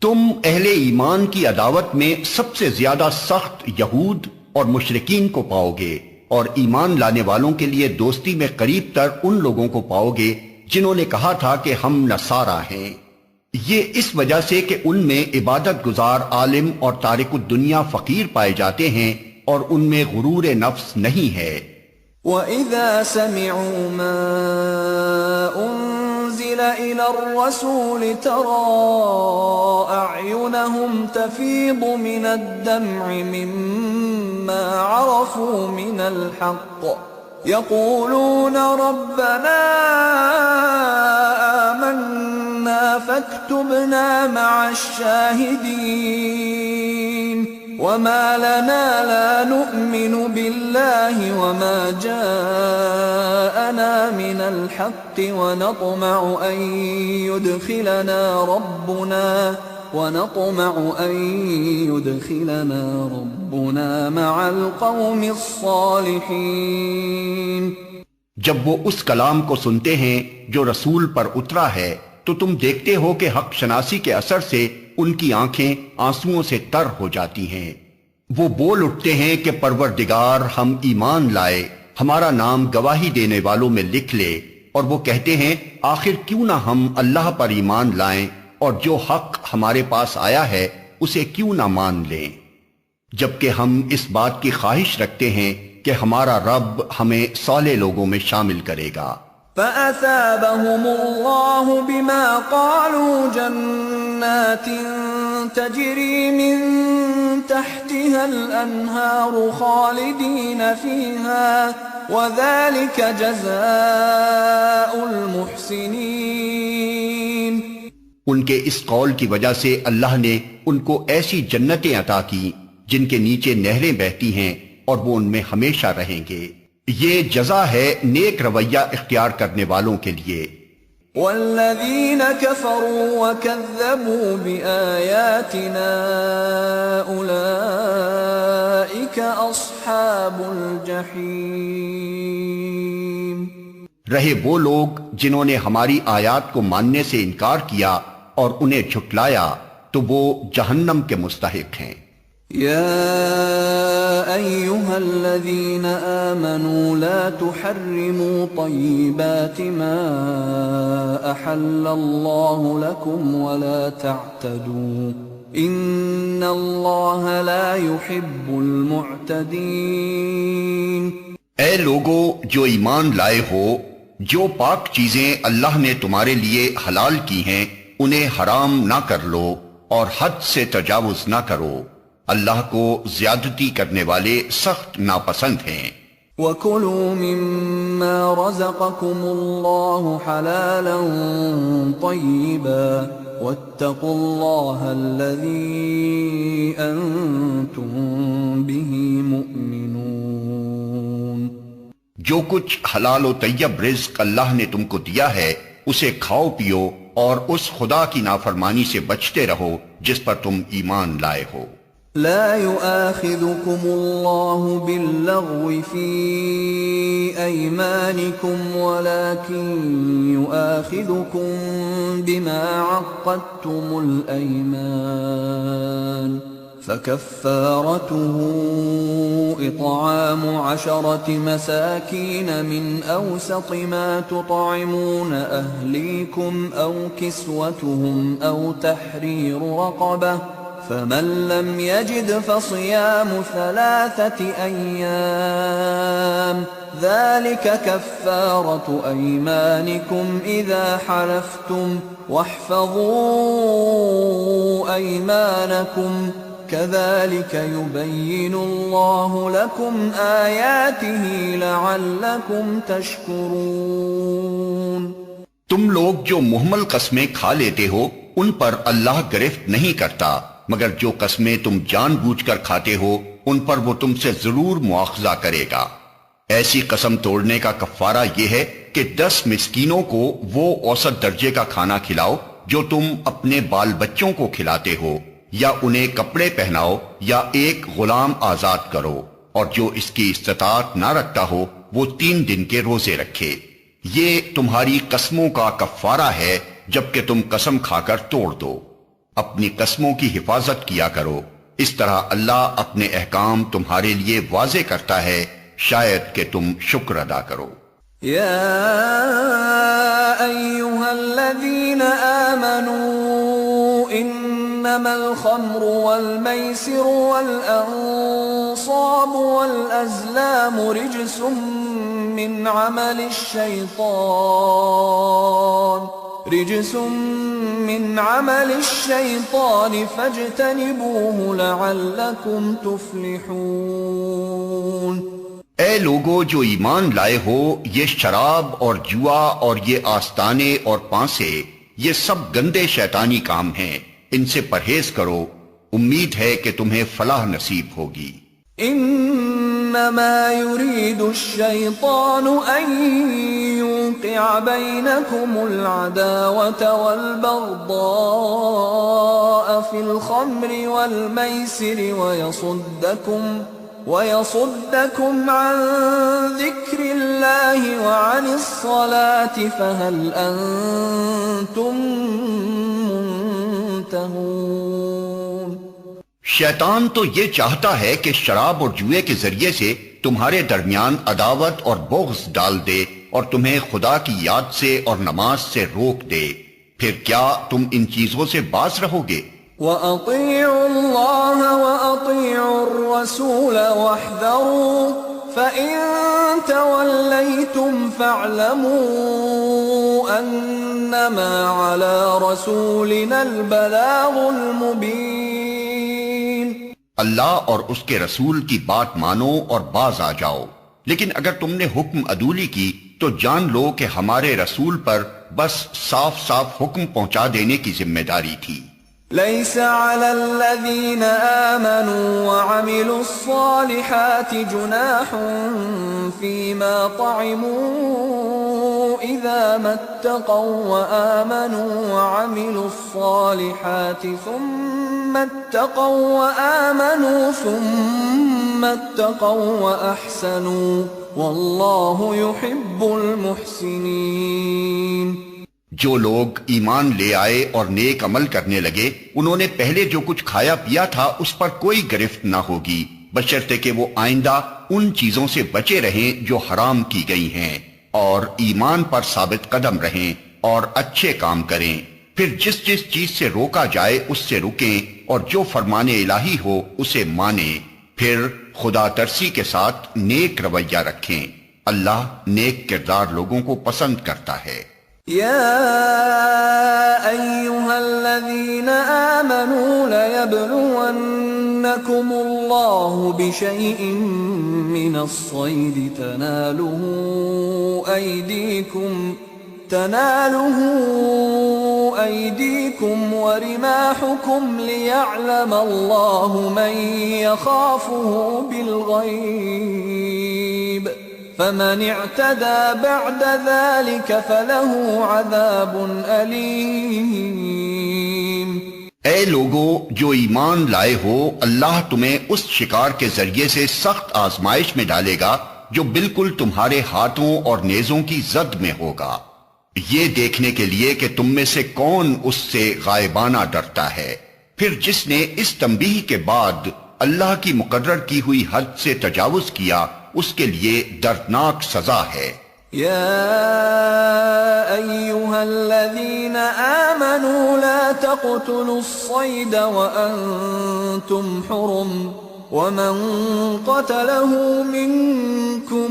تم اہل ایمان کی عداوت میں سب سے زیادہ سخت یہود اور مشرکین کو پاؤ گے، اور ایمان لانے والوں کے لیے دوستی میں قریب تر ان لوگوں کو پاؤ گے جنہوں نے کہا تھا کہ ہم نصارہ ہیں۔ یہ اس وجہ سے کہ ان میں عبادت گزار عالم اور تارک الدنیا فقیر پائے جاتے ہیں، اور ان میں غرور نفس نہیں ہے۔ وَإِذَا سَمِعُوا مَا أُنزِلَ إِلَى الرَّسُولِ تَرَىٰ أَعْيُنَهُمْ تَفِيضُ مِنَ الدَّمْعِ مِمَّا عَرَفُوا مِنَ الْحَقِّ يَقُولُونَ رَبَّنَا آمَنَّا فَاكْتُبْنَا مَعَ الشَّاهِدِينَ وَمَا لَنَا لَا نُؤْمِنُ بِاللَّهِ وَمَا جَاءَنَا مِنَ الْحَقِّ وَنَطْمَعُ أَن يُدْخِلَنَا رَبُّنَا مَعَ الْقَوْمِ الصَّالِحِينَ۔ جب وہ اس کلام کو سنتے ہیں جو رسول پر اترا ہے تو تم دیکھتے ہو کہ حق شناسی کے اثر سے ان کی آنکھیں آنسوؤں سے تر ہو جاتی ہیں۔ وہ بول اٹھتے ہیں کہ پروردگار ہم ایمان لائے، ہمارا نام گواہی دینے والوں میں لکھ لے، اور وہ کہتے ہیں آخر کیوں نہ ہم اللہ پر ایمان لائیں اور جو حق ہمارے پاس آیا ہے اسے کیوں نہ مان لیں، جبکہ ہم اس بات کی خواہش رکھتے ہیں کہ ہمارا رب ہمیں صالح لوگوں میں شامل کرے گا۔ فَأَثَابَهُمُ اللَّهُ بِمَا قَالُوا جَنَّاتٍ تَجْرِي مِن تَحْتِهَا الْأَنْهَارُ خَالِدِينَ فِيهَا وَذَلِكَ جَزَاءُ الْمُحْسِنِينَ۔ ان کے اس قول کی وجہ سے اللہ نے ان کو ایسی جنتیں عطا کی جن کے نیچے نہریں بہتی ہیں اور وہ ان میں ہمیشہ رہیں گے۔ یہ جزا ہے نیک رویہ اختیار کرنے والوں کے لیے۔ والذین کفروا وکذبوا بآیاتنا اولئک اصحاب الجحیم۔ رہے وہ لوگ جنہوں نے ہماری آیات کو ماننے سے انکار کیا اور انہیں جھٹلایا تو وہ جہنم کے مستحق ہیں۔ يا أيها الذين آمنوا لا تحرموا طيبات ما أحل الله لكم ولا تعتدوا إن الله لا يحب المعتدين۔ اے لوگو جو ایمان لائے ہو، جو پاک چیزیں اللہ نے تمہارے لیے حلال کی ہیں انہیں حرام نہ کر لو اور حد سے تجاوز نہ کرو، اللہ کو زیادتی کرنے والے سخت ناپسند ہیں۔ وَكُلُوا مِمَّا رَزَقَكُمُ اللَّهُ حَلَالًا طَيِّبًا وَاتَّقُوا اللَّهَ الَّذِي أَنتُم بِهِ مُؤْمِنُونَ۔ جو کچھ حلال و طیب رزق اللہ نے تم کو دیا ہے اسے کھاؤ پیو اور اس خدا کی نافرمانی سے بچتے رہو جس پر تم ایمان لائے ہو۔ لا يؤاخذكم الله باللغو في أيمانكم ولكن يؤاخذكم بما عقدتم الأيمان فكفارته إطعام 10 مساكين من أوسط ما تطعمون أهليكم أو كسوتهم أو تحرير رقبة فمن لم يجد فصيام 3 أيام ذلك كفارة أيمانكم إذا حلفتم واحفظوا أيمانكم كذلك يبين الله لكم آياته لعلكم تشكرون۔ تم لوگ جو محمل قسمیں کھا لیتے ہو ان پر اللہ گرفت نہیں کرتا، مگر جو قسمیں تم جان بوجھ کر کھاتے ہو ان پر وہ تم سے ضرور مواخذہ کرے گا۔ ایسی قسم توڑنے کا کفارہ یہ ہے کہ 10 مسکینوں کو وہ اوسط درجے کا کھانا کھلاؤ جو تم اپنے بال بچوں کو کھلاتے ہو، یا انہیں کپڑے پہناؤ یا ایک غلام آزاد کرو، اور جو اس کی استطاعت نہ رکھتا ہو وہ 3 دن کے روزے رکھے۔ یہ تمہاری قسموں کا کفارہ ہے جبکہ تم قسم کھا کر توڑ دو۔ اپنی قسموں کی حفاظت کیا کرو، اس طرح اللہ اپنے احکام تمہارے لیے واضح کرتا ہے، شاید کہ تم شکر ادا کرو۔ یا ایھا الذین آمنوا إنما الخمر والميسر والأنصاب والأزلام رجس من عمل الشيطان فاجتنبوه لعلكم تفلحون۔ اے لوگو جو ایمان لائے ہو، یہ شراب اور جوا اور یہ آستانے اور پانسے، یہ سب گندے شیطانی کام ہیں، ان سے پرہیز کرو، امید ہے کہ تمہیں فلاح نصیب ہوگی۔ انما يريد الشيطان ان يوقع بينكم العداوة والبغضاء في الخمر والميسر ويصدكم عن ذكر الله وعن الصلاة فهل أنتم منتهون۔ شیطان تو یہ چاہتا ہے کہ شراب اور جوئے کے ذریعے سے تمہارے درمیان عداوت اور بغض ڈال دے اور تمہیں خدا کی یاد سے اور نماز سے روک دے، پھر کیا تم ان چیزوں سے باز رہو گے؟ وَأَطِيعُوا اللَّهَ وَأَطِيعُوا الرَّسُولَ وَاحْذَرُوا فَإِن تَوَلَّيْتُمْ فَاعْلَمُوا أَنَّمَا عَلَى رَسُولِنَا الْبَلَاغُ الْمُبِينُ۔ اللہ اور اس کے رسول کی بات مانو اور باز آ جاؤ، لیکن اگر تم نے حکم عدولی کی تو جان لو کہ ہمارے رسول پر بس صاف صاف حکم پہنچا دینے کی ذمہ داری تھی۔ ليس على الذين آمنوا وعملوا الصالحات جناح فيما طعموا إذا ما اتقوا وآمنوا وعملوا الصالحات ثم اتقوا وأحسنوا والله يحب المحسنين۔ جو لوگ ایمان لے آئے اور نیک عمل کرنے لگے، انہوں نے پہلے جو کچھ کھایا پیا تھا اس پر کوئی گرفت نہ ہوگی، بشرطے کہ وہ آئندہ ان چیزوں سے بچے رہیں جو حرام کی گئی ہیں، اور ایمان پر ثابت قدم رہیں اور اچھے کام کریں، پھر جس چیز سے روکا جائے اس سے رکیں، اور جو فرمان الہی ہو اسے مانیں، پھر خدا ترسی کے ساتھ نیک رویہ رکھیں۔ اللہ نیک کردار لوگوں کو پسند کرتا ہے۔ يا أيها الذين آمنوا ليبلونكم الله بشيء من الصيد تناله أيديكم ورماحكم ليعلم الله من يخافه بالغيب فمن اعتدى بعد ذلك فله عذاب أليم۔ اے لوگو جو ایمان لائے ہو، اللہ تمہیں اس شکار کے ذریعے سے سخت آزمائش میں ڈالے گا جو بالکل تمہارے ہاتھوں اور نیزوں کی زد میں ہوگا، یہ دیکھنے کے لیے کہ تم میں سے کون اس سے غائبانہ ڈرتا ہے، پھر جس نے اس تنبیہ کے بعد اللہ کی مقرر کی ہوئی حد سے تجاوز کیا اس کے لیے دردناک سزا ہے۔ يا أيها الذين آمنوا لا تقتلوا الصيد وأنتم حرم ومن قتله منكم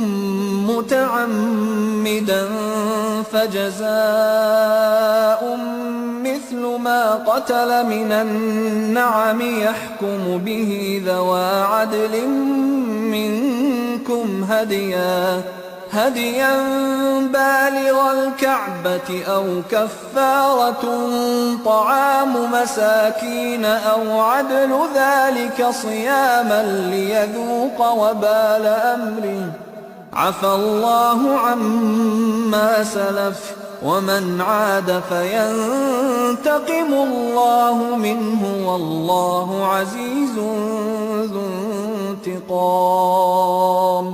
متعمدا فجزاء مثل ما قتل من النعم يحكم به ذوى عدل منكم هديا بالغ الكعبة أو كفارة طعام مساكين أو عدل ذلك صياما ليذوق وبال أمره عفى الله عما سلف ومن عاد فينتقم الله منه والله عزيز ذو انتقام۔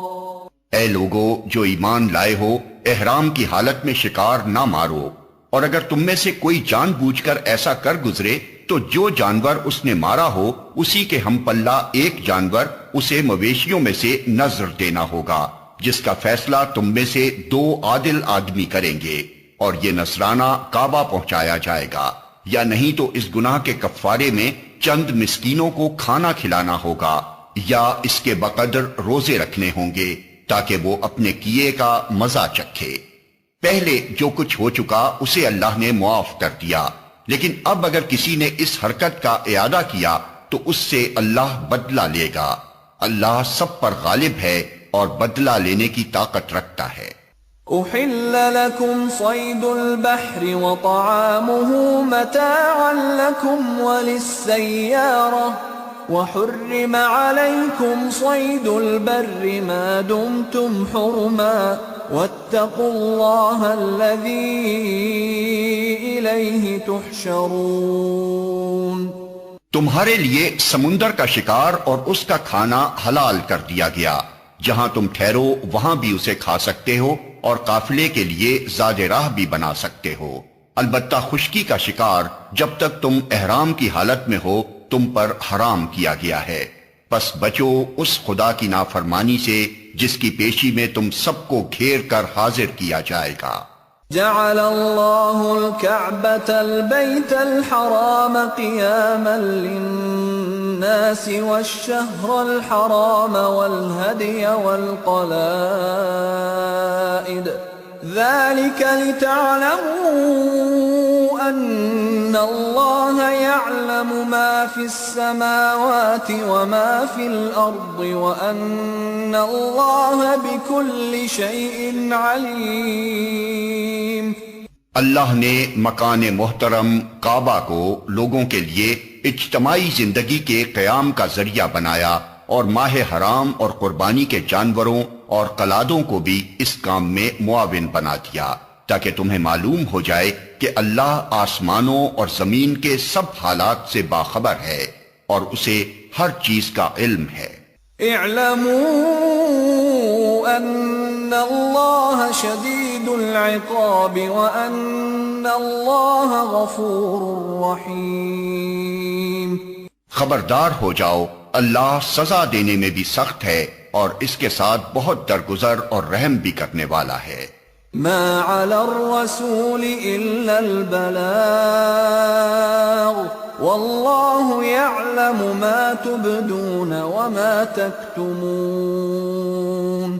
اے لوگو جو ایمان لائے ہو، احرام کی حالت میں شکار نہ مارو، اور اگر تم میں سے کوئی جان بوجھ کر ایسا کر گزرے تو جو جانور اس نے مارا ہو اسی کے ہم پلہ ایک جانور اسے مویشیوں میں سے نذر دینا ہوگا، جس کا فیصلہ تم میں سے 2 عادل آدمی کریں گے، اور یہ نذرانہ کعبہ پہنچایا جائے گا۔ یا نہیں تو اس گناہ کے کفارے میں چند مسکینوں کو کھانا کھلانا ہوگا، یا اس کے بقدر روزے رکھنے ہوں گے تاکہ وہ اپنے کیے کا مزہ چکھے۔ پہلے جو کچھ ہو چکا اسے اللہ نے معاف کر دیا، لیکن اب اگر کسی نے اس حرکت کا اعادہ کیا تو اس سے اللہ بدلہ لے گا۔ اللہ سب پر غالب ہے اور بدلہ لینے کی طاقت رکھتا ہے۔ أحل لكم صيد البحر وطعامه متاعا لكم وللسيارة وحرم عليكم صيد البر ما دمتم حرما واتقوا الله الذي إليه تحشرون۔ تمہارے لیے سمندر کا شکار اور اس کا کھانا حلال کر دیا گیا، جہاں تم ٹھہرو وہاں بھی اسے کھا سکتے ہو اور قافلے کے لیے زاد راہ بھی بنا سکتے ہو، البتہ خشکی کا شکار جب تک تم احرام کی حالت میں ہو تم پر حرام کیا گیا ہے، پس بچو اس خدا کی نافرمانی سے جس کی پیشی میں تم سب کو گھیر کر حاضر کیا جائے گا۔ جعل الله الكعبة البيت الحرام قياما للناس والشهر الحرام والهدي والقلائد ذلك لتعلموا أن الله يعلم ما في السماوات وما في الأرض وأن الله بكل شيء عليم۔ اللہ نے مکان محترم کعبہ کو لوگوں کے لیے اجتماعی زندگی کے قیام کا ذریعہ بنایا اور ماہ حرام اور قربانی کے جانوروں اور قلادوں کو بھی اس کام میں معاون بنا دیا تاکہ تمہیں معلوم ہو جائے کہ اللہ آسمانوں اور زمین کے سب حالات سے باخبر ہے اور اسے ہر چیز کا علم ہے۔ اعلموا ان اللہ شدید العقاب وان اللہ غفور رحیم۔ خبردار ہو جاؤ، اللہ سزا دینے میں بھی سخت ہے اور اس کے ساتھ بہت درگزر اور رحم بھی کرنے والا ہے۔ ما علی الرسول الا البلاغ واللہ یعلم ما تبدون وما تکتمون۔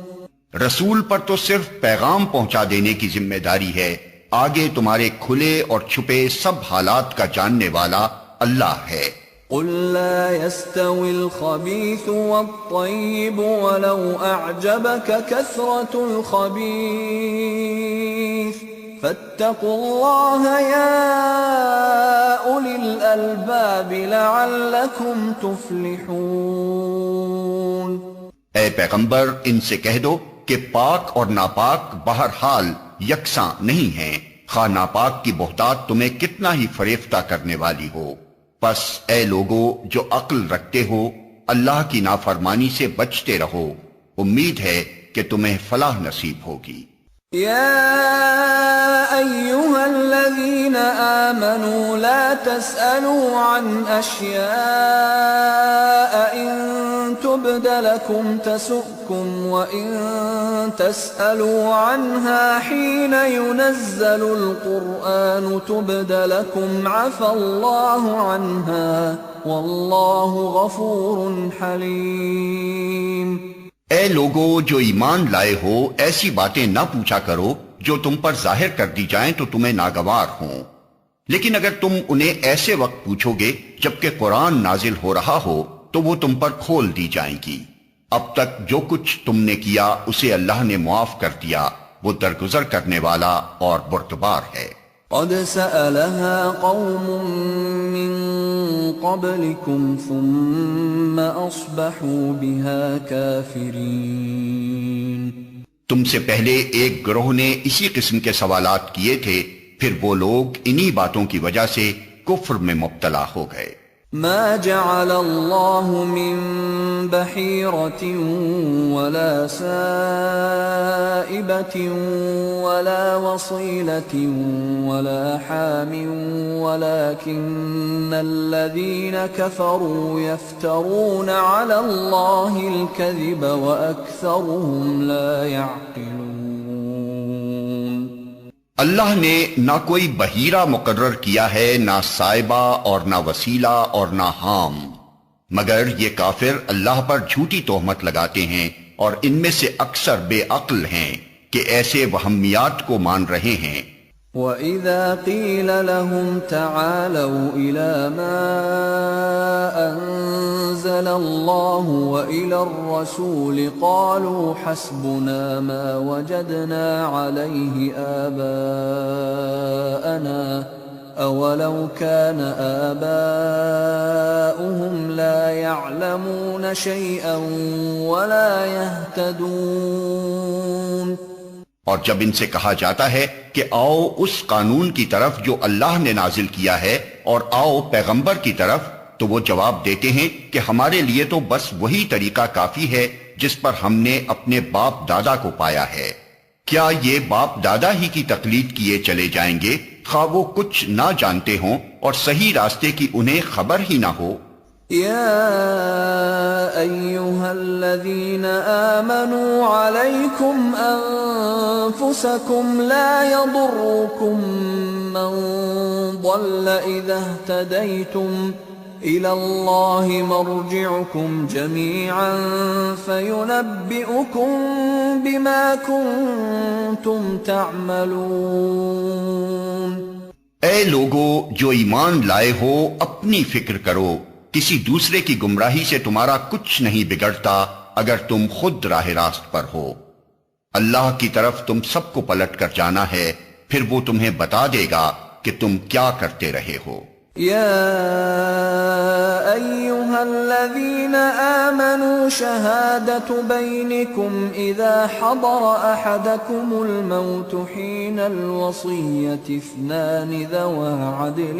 رسول پر تو صرف پیغام پہنچا دینے کی ذمہ داری ہے، آگے تمہارے کھلے اور چھپے سب حالات کا جاننے والا اللہ ہے۔ قل لا يستوي الخبيث والطيب ولو أعجبك كثرة الخبيث فاتقوا الله يا أولي الألباب لعلكم تفلحون۔ اے پیغمبر ان سے کہہ دو کہ پاک اور ناپاک بہرحال یکساں نہیں ہیں، خواہ ناپاک کی بہتات تمہیں کتنا ہی فریفتہ کرنے والی ہو۔ پس اے لوگو جو عقل رکھتے ہو اللہ کی نافرمانی سے بچتے رہو، امید ہے کہ تمہیں فلاح نصیب ہوگی۔ یا ایہا الذین آمنوا لا تسألوا عن اشیاء ان تبد لکم تسؤکم وان تسألوا عنها حین ينزل القرآن تبد لکم عفا اللہ عنها واللہ غفور حلیم۔ اے لوگو جو ایمان لائے ہو ایسی باتیں نہ پوچھا کرو جو تم پر ظاہر کر دی جائیں تو تمہیں ناگوار ہوں، لیکن اگر تم انہیں ایسے وقت پوچھو گے جبکہ قرآن نازل ہو رہا ہو تو وہ تم پر کھول دی جائیں گی۔ اب تک جو کچھ تم نے کیا اسے اللہ نے معاف کر دیا، وہ درگزر کرنے والا اور بردبار ہے۔ قد سألها قوم من قبلكم ثم أصبحوا بها كافرين۔ تم سے پہلے ایک گروہ نے اسی قسم کے سوالات کیے تھے، پھر وہ لوگ انہی باتوں کی وجہ سے کفر میں مبتلا ہو گئے۔ ما جعل الله من بحيرة ولا سائبة ولا وصيلة ولا حام ولكن الذين كفروا يفترون على الله الكذب وأكثرهم لا يعقلون۔ اللہ نے نہ کوئی بحیرہ مقرر کیا ہے، نہ صائبہ اور نہ وسیلہ اور نہ حام، مگر یہ کافر اللہ پر جھوٹی تہمت لگاتے ہیں اور ان میں سے اکثر بے عقل ہیں کہ ایسے وہمیات کو مان رہے ہیں۔ وَإِذَا قِيلَ لَهُمْ تَعَالَوْا إِلَى مَا أَنزَلَ اللَّهُ وَإِلَى الرَّسُولِ قَالُوا حَسْبُنَا مَا وَجَدْنَا عَلَيْهِ آبَاءَنَا أَوَلَوْ كَانَ آبَاؤُهُمْ لَا يَعْلَمُونَ شَيْئًا وَلَا يَهْتَدُونَ۔ اور جب ان سے کہا جاتا ہے کہ آؤ اس قانون کی طرف جو اللہ نے نازل کیا ہے اور آؤ پیغمبر کی طرف، تو وہ جواب دیتے ہیں کہ ہمارے لیے تو بس وہی طریقہ کافی ہے جس پر ہم نے اپنے باپ دادا کو پایا ہے۔ کیا یہ باپ دادا ہی کی تقلید کیے چلے جائیں گے، خواہ وہ کچھ نہ جانتے ہوں اور صحیح راستے کی انہیں خبر ہی نہ ہو؟ يا أيها الذين آمنوا عليكم أنفسكم لا يضركم من ضل إذا اهتديتم إلى الله مرجعكم جميعا فينبئكم بما كنتم تعملون۔ اے لوگو جو ایمان لائے ہو، اپنی فکر کرو، کسی دوسرے کی گمراہی سے تمہارا کچھ نہیں بگڑتا اگر تم خود راہ راست پر ہو۔ اللہ کی طرف تم سب کو پلٹ کر جانا ہے، پھر وہ تمہیں بتا دے گا کہ تم کیا کرتے رہے ہو۔ يا أيها الذين آمنوا شهادة بينكم إذا حضر أحدكم الموت حين الوصية اثنان ذوى عدل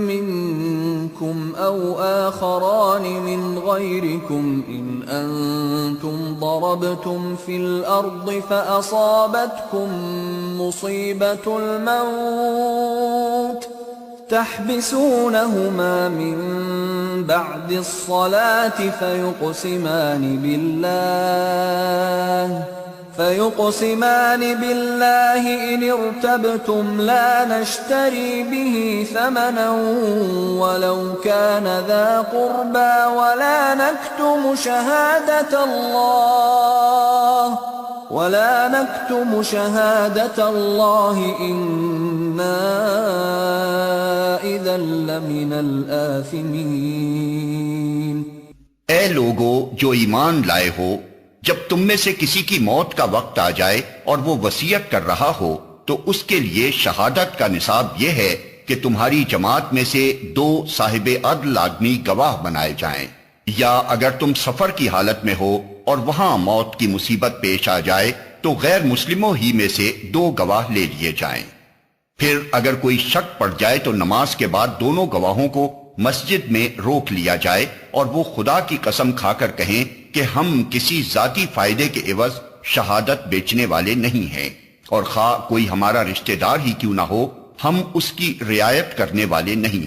منكم أو آخران من غيركم إن أنتم ضربتم في الأرض فأصابتكم مصيبة الموت تحبسونهما من بعد الصلاة فيقسمان بالله إن ارتبتم لا نشتري به ثمنا ولو كان ذا قربى ولا نكتم شهادة الله إنا إذا لمن الآثمين۔ اے لوگو جو ایمان لائے ہو، جب تم میں سے کسی کی موت کا وقت آ جائے اور وہ وصیت کر رہا ہو تو اس کے لیے شہادت کا نصاب یہ ہے کہ تمہاری جماعت میں سے 2 صاحب عدل آدمی گواہ بنائے جائیں، یا اگر تم سفر کی حالت میں ہو اور وہاں موت کی مصیبت پیش آ جائے تو غیر مسلموں ہی میں سے 2 گواہ لے لیے جائیں۔ پھر اگر کوئی شک پڑ جائے تو نماز کے بعد دونوں گواہوں کو مسجد میں روک لیا جائے اور وہ خدا کی قسم کھا کر کہیں کہ ہم کسی ذاتی فائدے کے عوض شہادت بیچنے والے نہیں ہیں، اور خواہ کوئی ہمارا رشتہ دار ہی کیوں نہ ہو، ہم اس کی رعایت کرنے والے نہیں،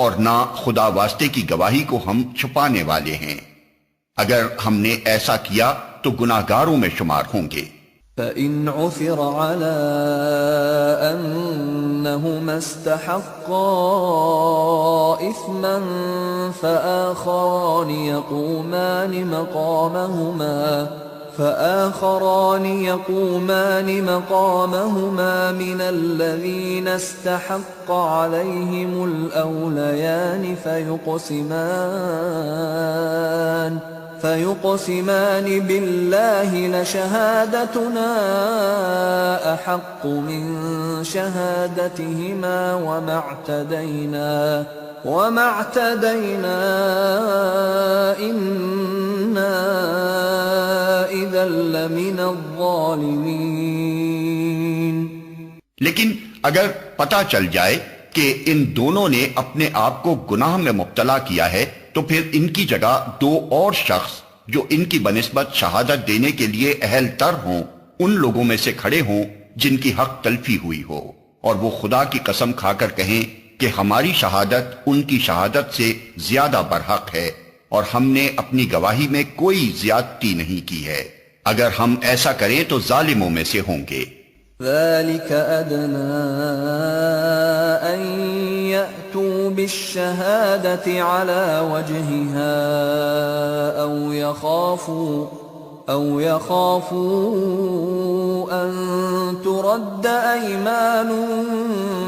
اور نہ خدا واسطے کی گواہی کو ہم چھپانے والے ہیں۔ اگر ہم نے ایسا کیا تو گناہگاروں میں شمار ہوں گے۔ فَإِنْ عُثِرَ عَلَىٰ أَنَّهُمَا اسْتَحَقَّا إِثْمًا فَآخَرَانِ يَقُومَانِ مَقَامَهُمَا مِنَ الَّذِينَ اسْتَحَقَّ عَلَيْهِمُ الْأَوْلَيَانِ فيقسمان بالله لشهادتنا أحق من شهادتهما وما اعتدينا إنا إذا لمن الظالمين۔ لیکن اگر پتہ چل جائے کہ ان دونوں نے اپنے آپ کو گناہ میں مبتلا کیا ہے تو پھر ان کی جگہ 2 اور شخص جو ان کی بنسبت شہادت دینے کے لیے اہل تر ہوں ان لوگوں میں سے کھڑے ہوں جن کی حق تلفی ہوئی ہو، اور وہ خدا کی قسم کھا کر کہیں کہ ہماری شہادت ان کی شہادت سے زیادہ برحق ہے، اور ہم نے اپنی گواہی میں کوئی زیادتی نہیں کی ہے، اگر ہم ایسا کریں تو ظالموں میں سے ہوں گے۔ ذلك أدنى أن يأتوا بالشهادة على وجهها أو يخافوا أن ترد أيمان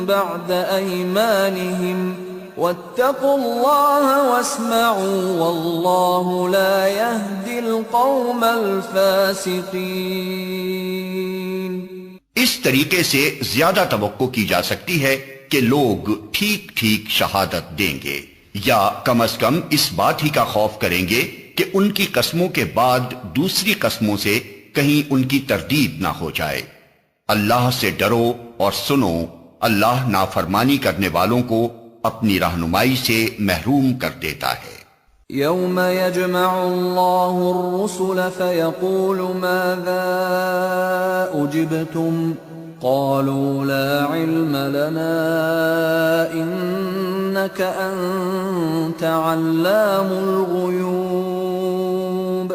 بعد أيمانهم واتقوا الله واسمعوا والله لا يهدي القوم الفاسقين۔ اس طریقے سے زیادہ توقع کی جا سکتی ہے کہ لوگ ٹھیک ٹھیک شہادت دیں گے، یا کم از کم اس بات ہی کا خوف کریں گے کہ ان کی قسموں کے بعد دوسری قسموں سے کہیں ان کی تردید نہ ہو جائے۔ اللہ سے ڈرو اور سنو، اللہ نافرمانی کرنے والوں کو اپنی رہنمائی سے محروم کر دیتا ہے۔ يوم يجمع الله الرسل فيقول ماذا أجبتم قالوا لا علم لنا إنك أنت علام الغيوب۔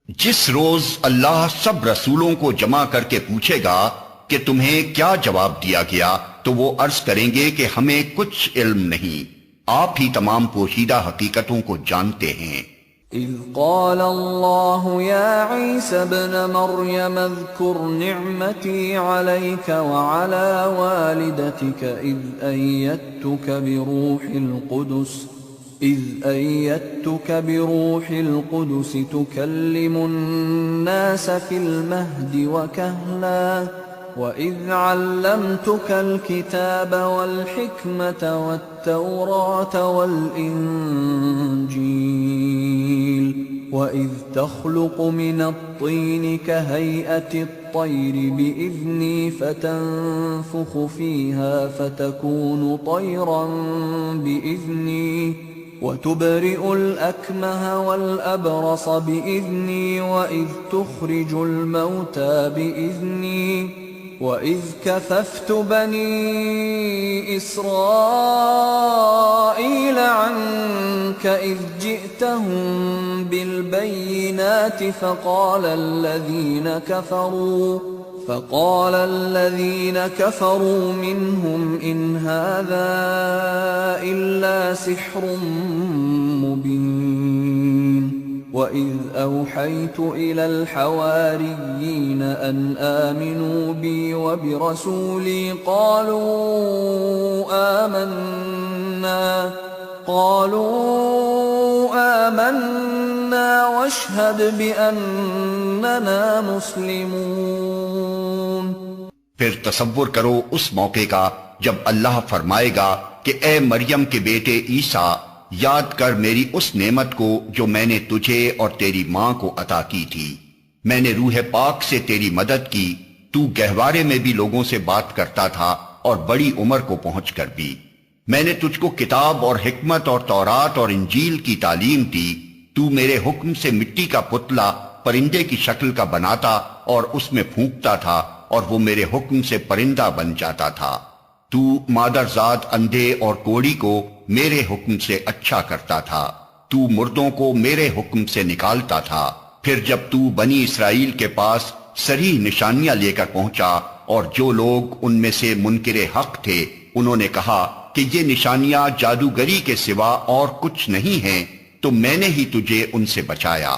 جس روز اللہ سب رسولوں کو جمع کر کے پوچھے گا کہ تمہیں کیا جواب دیا گیا، تو وہ عرض کریں گے کہ ہمیں کچھ علم نہیں، آپ ہی تمام پوشیدہ حقیقتوں کو جانتے ہیں۔ اذ قال اللہ یا عیسی ابن مریم اذکر نعمتی علیک وعلی والدتک اذ ایدتک بروح القدس تکلم الناس فی المہد وکہلا وَإِذْ عَلَّمْتُكَ الْكِتَابَ وَالْحِكْمَةَ وَالتَّوْرَاةَ وَالْإِنْجِيلَ وَإِذْ تَخْلُقُ مِنَ الطِّينِ كَهَيْئَةِ الطَّيْرِ بِإِذْنِي فَتَنفُخُ فِيهَا فَتَكُونُ طَيْرًا بِإِذْنِي وَتُبْرِئُ الْأَكْمَهَ وَالْأَبْرَصَ بِإِذْنِي وَإِذْ تُخْرِجُ الْمَوْتَى بِإِذْنِي وَإِذْ كَفَفْتُ بَنِي إِسْرَائِيلَ عَنْكَ إِذْ جِئْتَهُمْ بِالْبَيِّنَاتِ فقال الذين كفروا منهم إن هذا إلا سحر مبين وَإِذْ أَوْحَيْتُ إِلَى الْحَوَارِيِّينَ أَنْ آمِنُوا بِي وَبِرَسُولِي قَالُوا آمَنَّا وَاشْهَدْ بِأَنَّنَا مُسْلِمُونَ۔ پھر تصور کرو اس موقع کا جب اللہ فرمائے گا کہ اے مریم کے بیٹے عیسیٰ، یاد کر میری اس نعمت کو جو میں نے تجھے اور تیری ماں کو عطا کی تھی۔ میں نے روح پاک سے تیری مدد کی، تو گہوارے میں بھی لوگوں سے بات کرتا تھا اور بڑی عمر کو پہنچ کر بھی۔ میں نے تجھ کو کتاب اور حکمت اور تورات اور انجیل کی تعلیم دی۔ تو میرے حکم سے مٹی کا پتلا پرندے کی شکل کا بناتا اور اس میں پھونکتا تھا اور وہ میرے حکم سے پرندہ بن جاتا تھا۔ تو مادرزاد اندھے اور کوڑی کو میرے حکم سے اچھا کرتا تھا۔ تو مردوں کو میرے حکم سے نکالتا تھا۔ پھر جب تو بنی اسرائیل کے پاس صریح نشانیاں لے کر پہنچا اور جو لوگ ان میں سے منکر حق تھے انہوں نے کہا کہ یہ نشانیاں جادوگری کے سوا اور کچھ نہیں ہیں، تو میں نے ہی تجھے ان سے بچایا۔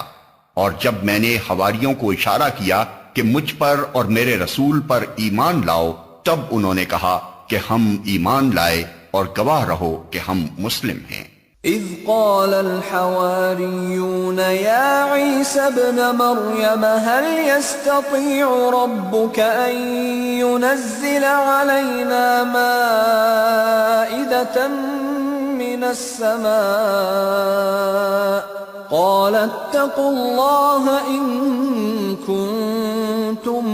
اور جب میں نے حواریوں کو اشارہ کیا کہ مجھ پر اور میرے رسول پر ایمان لاؤ، تب انہوں نے کہا کہ ہم ایمان لائے اور گواہ رہو کہ ہم مسلم ہیں۔ اذ قال الحواريون يا عيسى ابن مريم هل يستطيع ربك أن ينزل علينا مائدة من السماء قال اتقوا الله إن كنتم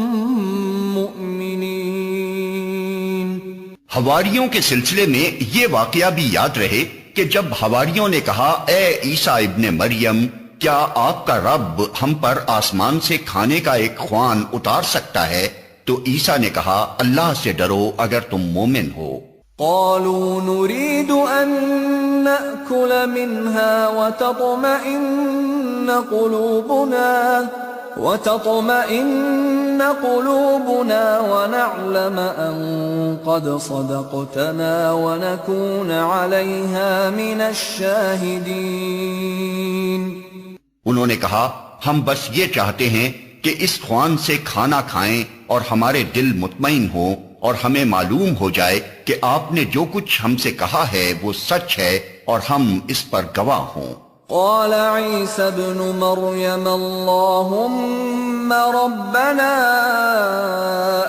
مؤمنين۔ حواریوں کے سلسلے میں یہ واقعہ بھی یاد رہے کہ جب حواریوں نے کہا اے عیسیٰ ابن مریم، کیا آپ کا رب ہم پر آسمان سے کھانے کا ایک خوان اتار سکتا ہے؟ تو عیسیٰ نے کہا اللہ سے ڈرو اگر تم مومن ہو۔ قالوا نريد أن نأكل منها وتطمئن قلوبنا ونعلم أن قد صدقتنا ونكون عليها من الشاهدين. انہوں نے کہا ہم بس یہ چاہتے ہیں کہ اس خوان سے کھانا کھائیں اور ہمارے دل مطمئن ہوں اور ہمیں معلوم ہو جائے کہ آپ نے جو کچھ ہم سے کہا ہے وہ سچ ہے اور ہم اس پر گواہ ہوں. قال عيسى ابن مريم اللهم ربنا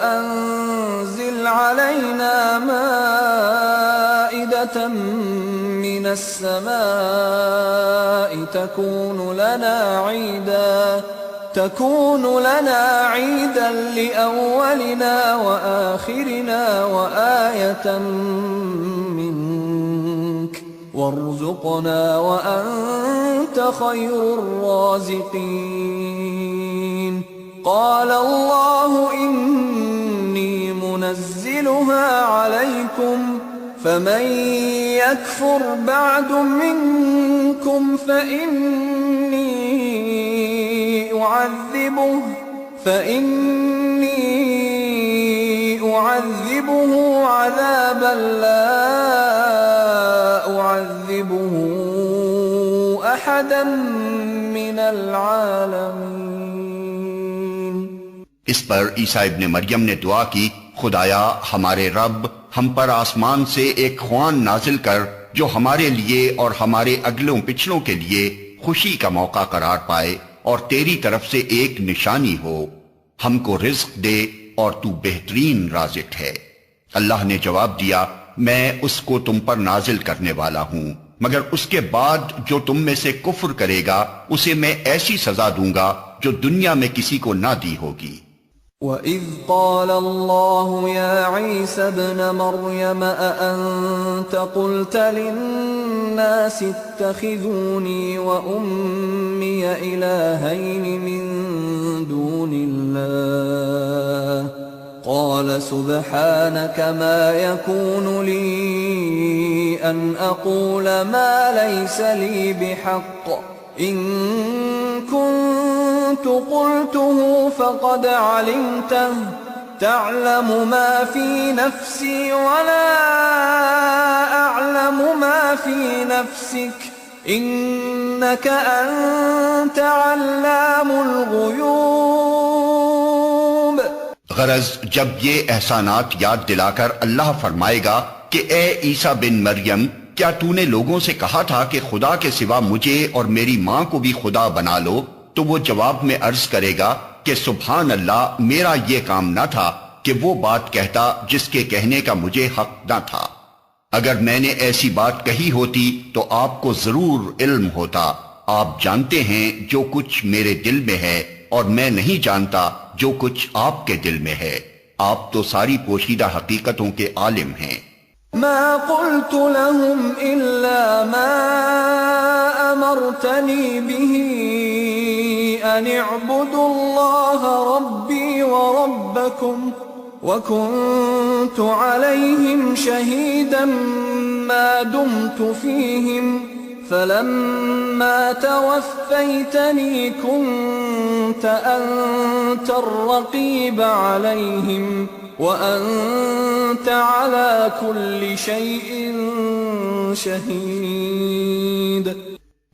أنزل علينا مائدة من السماء تكون لنا عيدا لأولنا وآخرنا وآية منك وارزقنا وأنت خير الرازقين. قال الله إني منزلها عليكم فمن يكفر بعد منكم فإني أعذبه عذابا لا أعذبه أحدا من العالمين. اس پر عیسیٰ ابن مریم نے دعا کی خدایا ہمارے رب ہم پر آسمان سے ایک خوان نازل کر جو ہمارے لیے اور ہمارے اگلوں پچھلوں کے لیے خوشی کا موقع قرار پائے اور تیری طرف سے ایک نشانی ہو. ہم کو رزق دے اور تو بہترین رازق ہے. اللہ نے جواب دیا میں اس کو تم پر نازل کرنے والا ہوں مگر اس کے بعد جو تم میں سے کفر کرے گا اسے میں ایسی سزا دوں گا جو دنیا میں کسی کو نہ دی ہوگی. وَإِذْ قَالَ اللَّهُ يَا عِيسَى ابْنَ مَرْيَمَ أَأَنْتَ قُلْتَ لِلنَّاسِ اتَّخِذُونِي وَأُمِّيَ إِلَٰهَيْنِ مِن دُونِ اللَّهِ قَالَ سُبْحَانَكَ مَا يَكُونُ لِي أَنْ أَقُولَ مَا لَيْسَ لِي بِحَقٍّ إِن كُنتُ قُلْتُهُ فَقَدْ عَلِمْتَهُ تَعْلَمُ مَا فِي نَفْسِي وَلَا أَعْلَمُ مَا فِي نَفْسِكَ إِنَّكَ أَنْتَ عَلَّامُ الْغُيُوبِ. غرض جب یہ احسانات یاد دلا کر اللہ فرمائے گا کہ اے عیسیٰ بن مریم کیا تو نے لوگوں سے کہا تھا کہ خدا کے سوا مجھے اور میری ماں کو بھی خدا بنا لو، تو وہ جواب میں عرض کرے گا کہ سبحان اللہ میرا یہ کام نہ تھا کہ وہ بات کہتا جس کے کہنے کا مجھے حق نہ تھا. اگر میں نے ایسی بات کہی ہوتی تو آپ کو ضرور علم ہوتا. آپ جانتے ہیں جو کچھ میرے دل میں ہے اور میں نہیں جانتا جو کچھ آپ کے دل میں ہے. آپ تو ساری پوشیدہ حقیقتوں کے عالم ہیں. ما قلت لهم إلا ما أمرتني به أن اعبدوا الله ربي وربكم وكنت عليهم شهيدا ما دمت فيهم فلما توفيتني كنت أنت الرقيب عليهم وَأَنْتَ عَلَى كُلِّ شَيْءٍ شَهِيدٌ.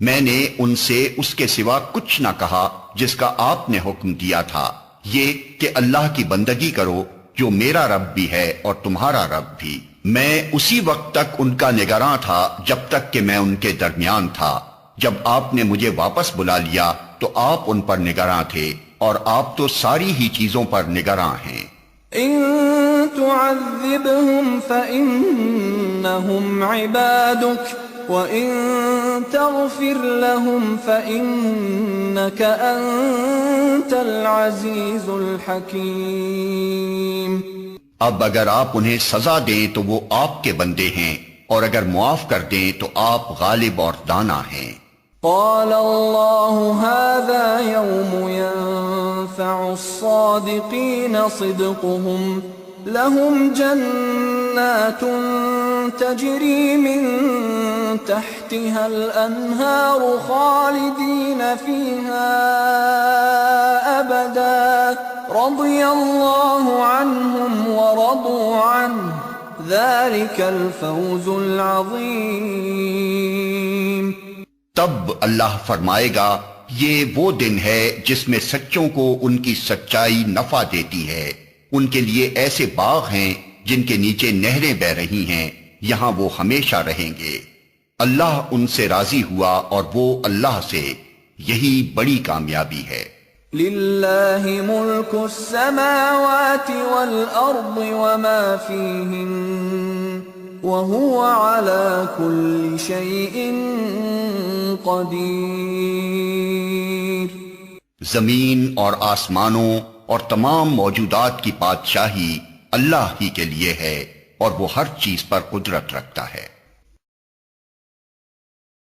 میں نے ان سے اس کے سوا کچھ نہ کہا جس کا آپ نے حکم دیا تھا، یہ کہ اللہ کی بندگی کرو جو میرا رب بھی ہے اور تمہارا رب بھی. میں اسی وقت تک ان کا نگراں تھا جب تک کہ میں ان کے درمیان تھا. جب آپ نے مجھے واپس بلا لیا تو آپ ان پر نگراں تھے اور آپ تو ساری ہی چیزوں پر نگراں ہیں. إن تعذبهم فإنهم عبادك وإن تغفر لهم فإنك أنت العزيز الحكيم. اب اگر آپ انہیں سزا دیں تو وہ آپ کے بندے ہیں اور اگر معاف کر دیں تو آپ غالب اور دانا ہیں. قال الله هذا يوم ينفع الصادقين صدقهم لهم جنات تجري من تحتها الأنهار خالدين فيها أبدا رضي الله عنهم ورضوا عنه ذلك الفوز العظيم۔ تب اللہ فرمائے گا یہ وہ دن ہے جس میں سچوں کو ان کی سچائی نفع دیتی ہے، ان کے لیے ایسے باغ ہیں جن کے نیچے نہریں بہ رہی ہیں، یہاں وہ ہمیشہ رہیں گے۔ اللہ ان سے راضی ہوا اور وہ اللہ سے، یہی بڑی کامیابی ہے۔ للہ ملک السماوات والارض وما فیہن وهو على كل شيء قدیر۔ زمین اور آسمانوں اور تمام موجودات کی بادشاہی اللہ ہی کے لیے ہے اور وہ ہر چیز پر قدرت رکھتا ہے۔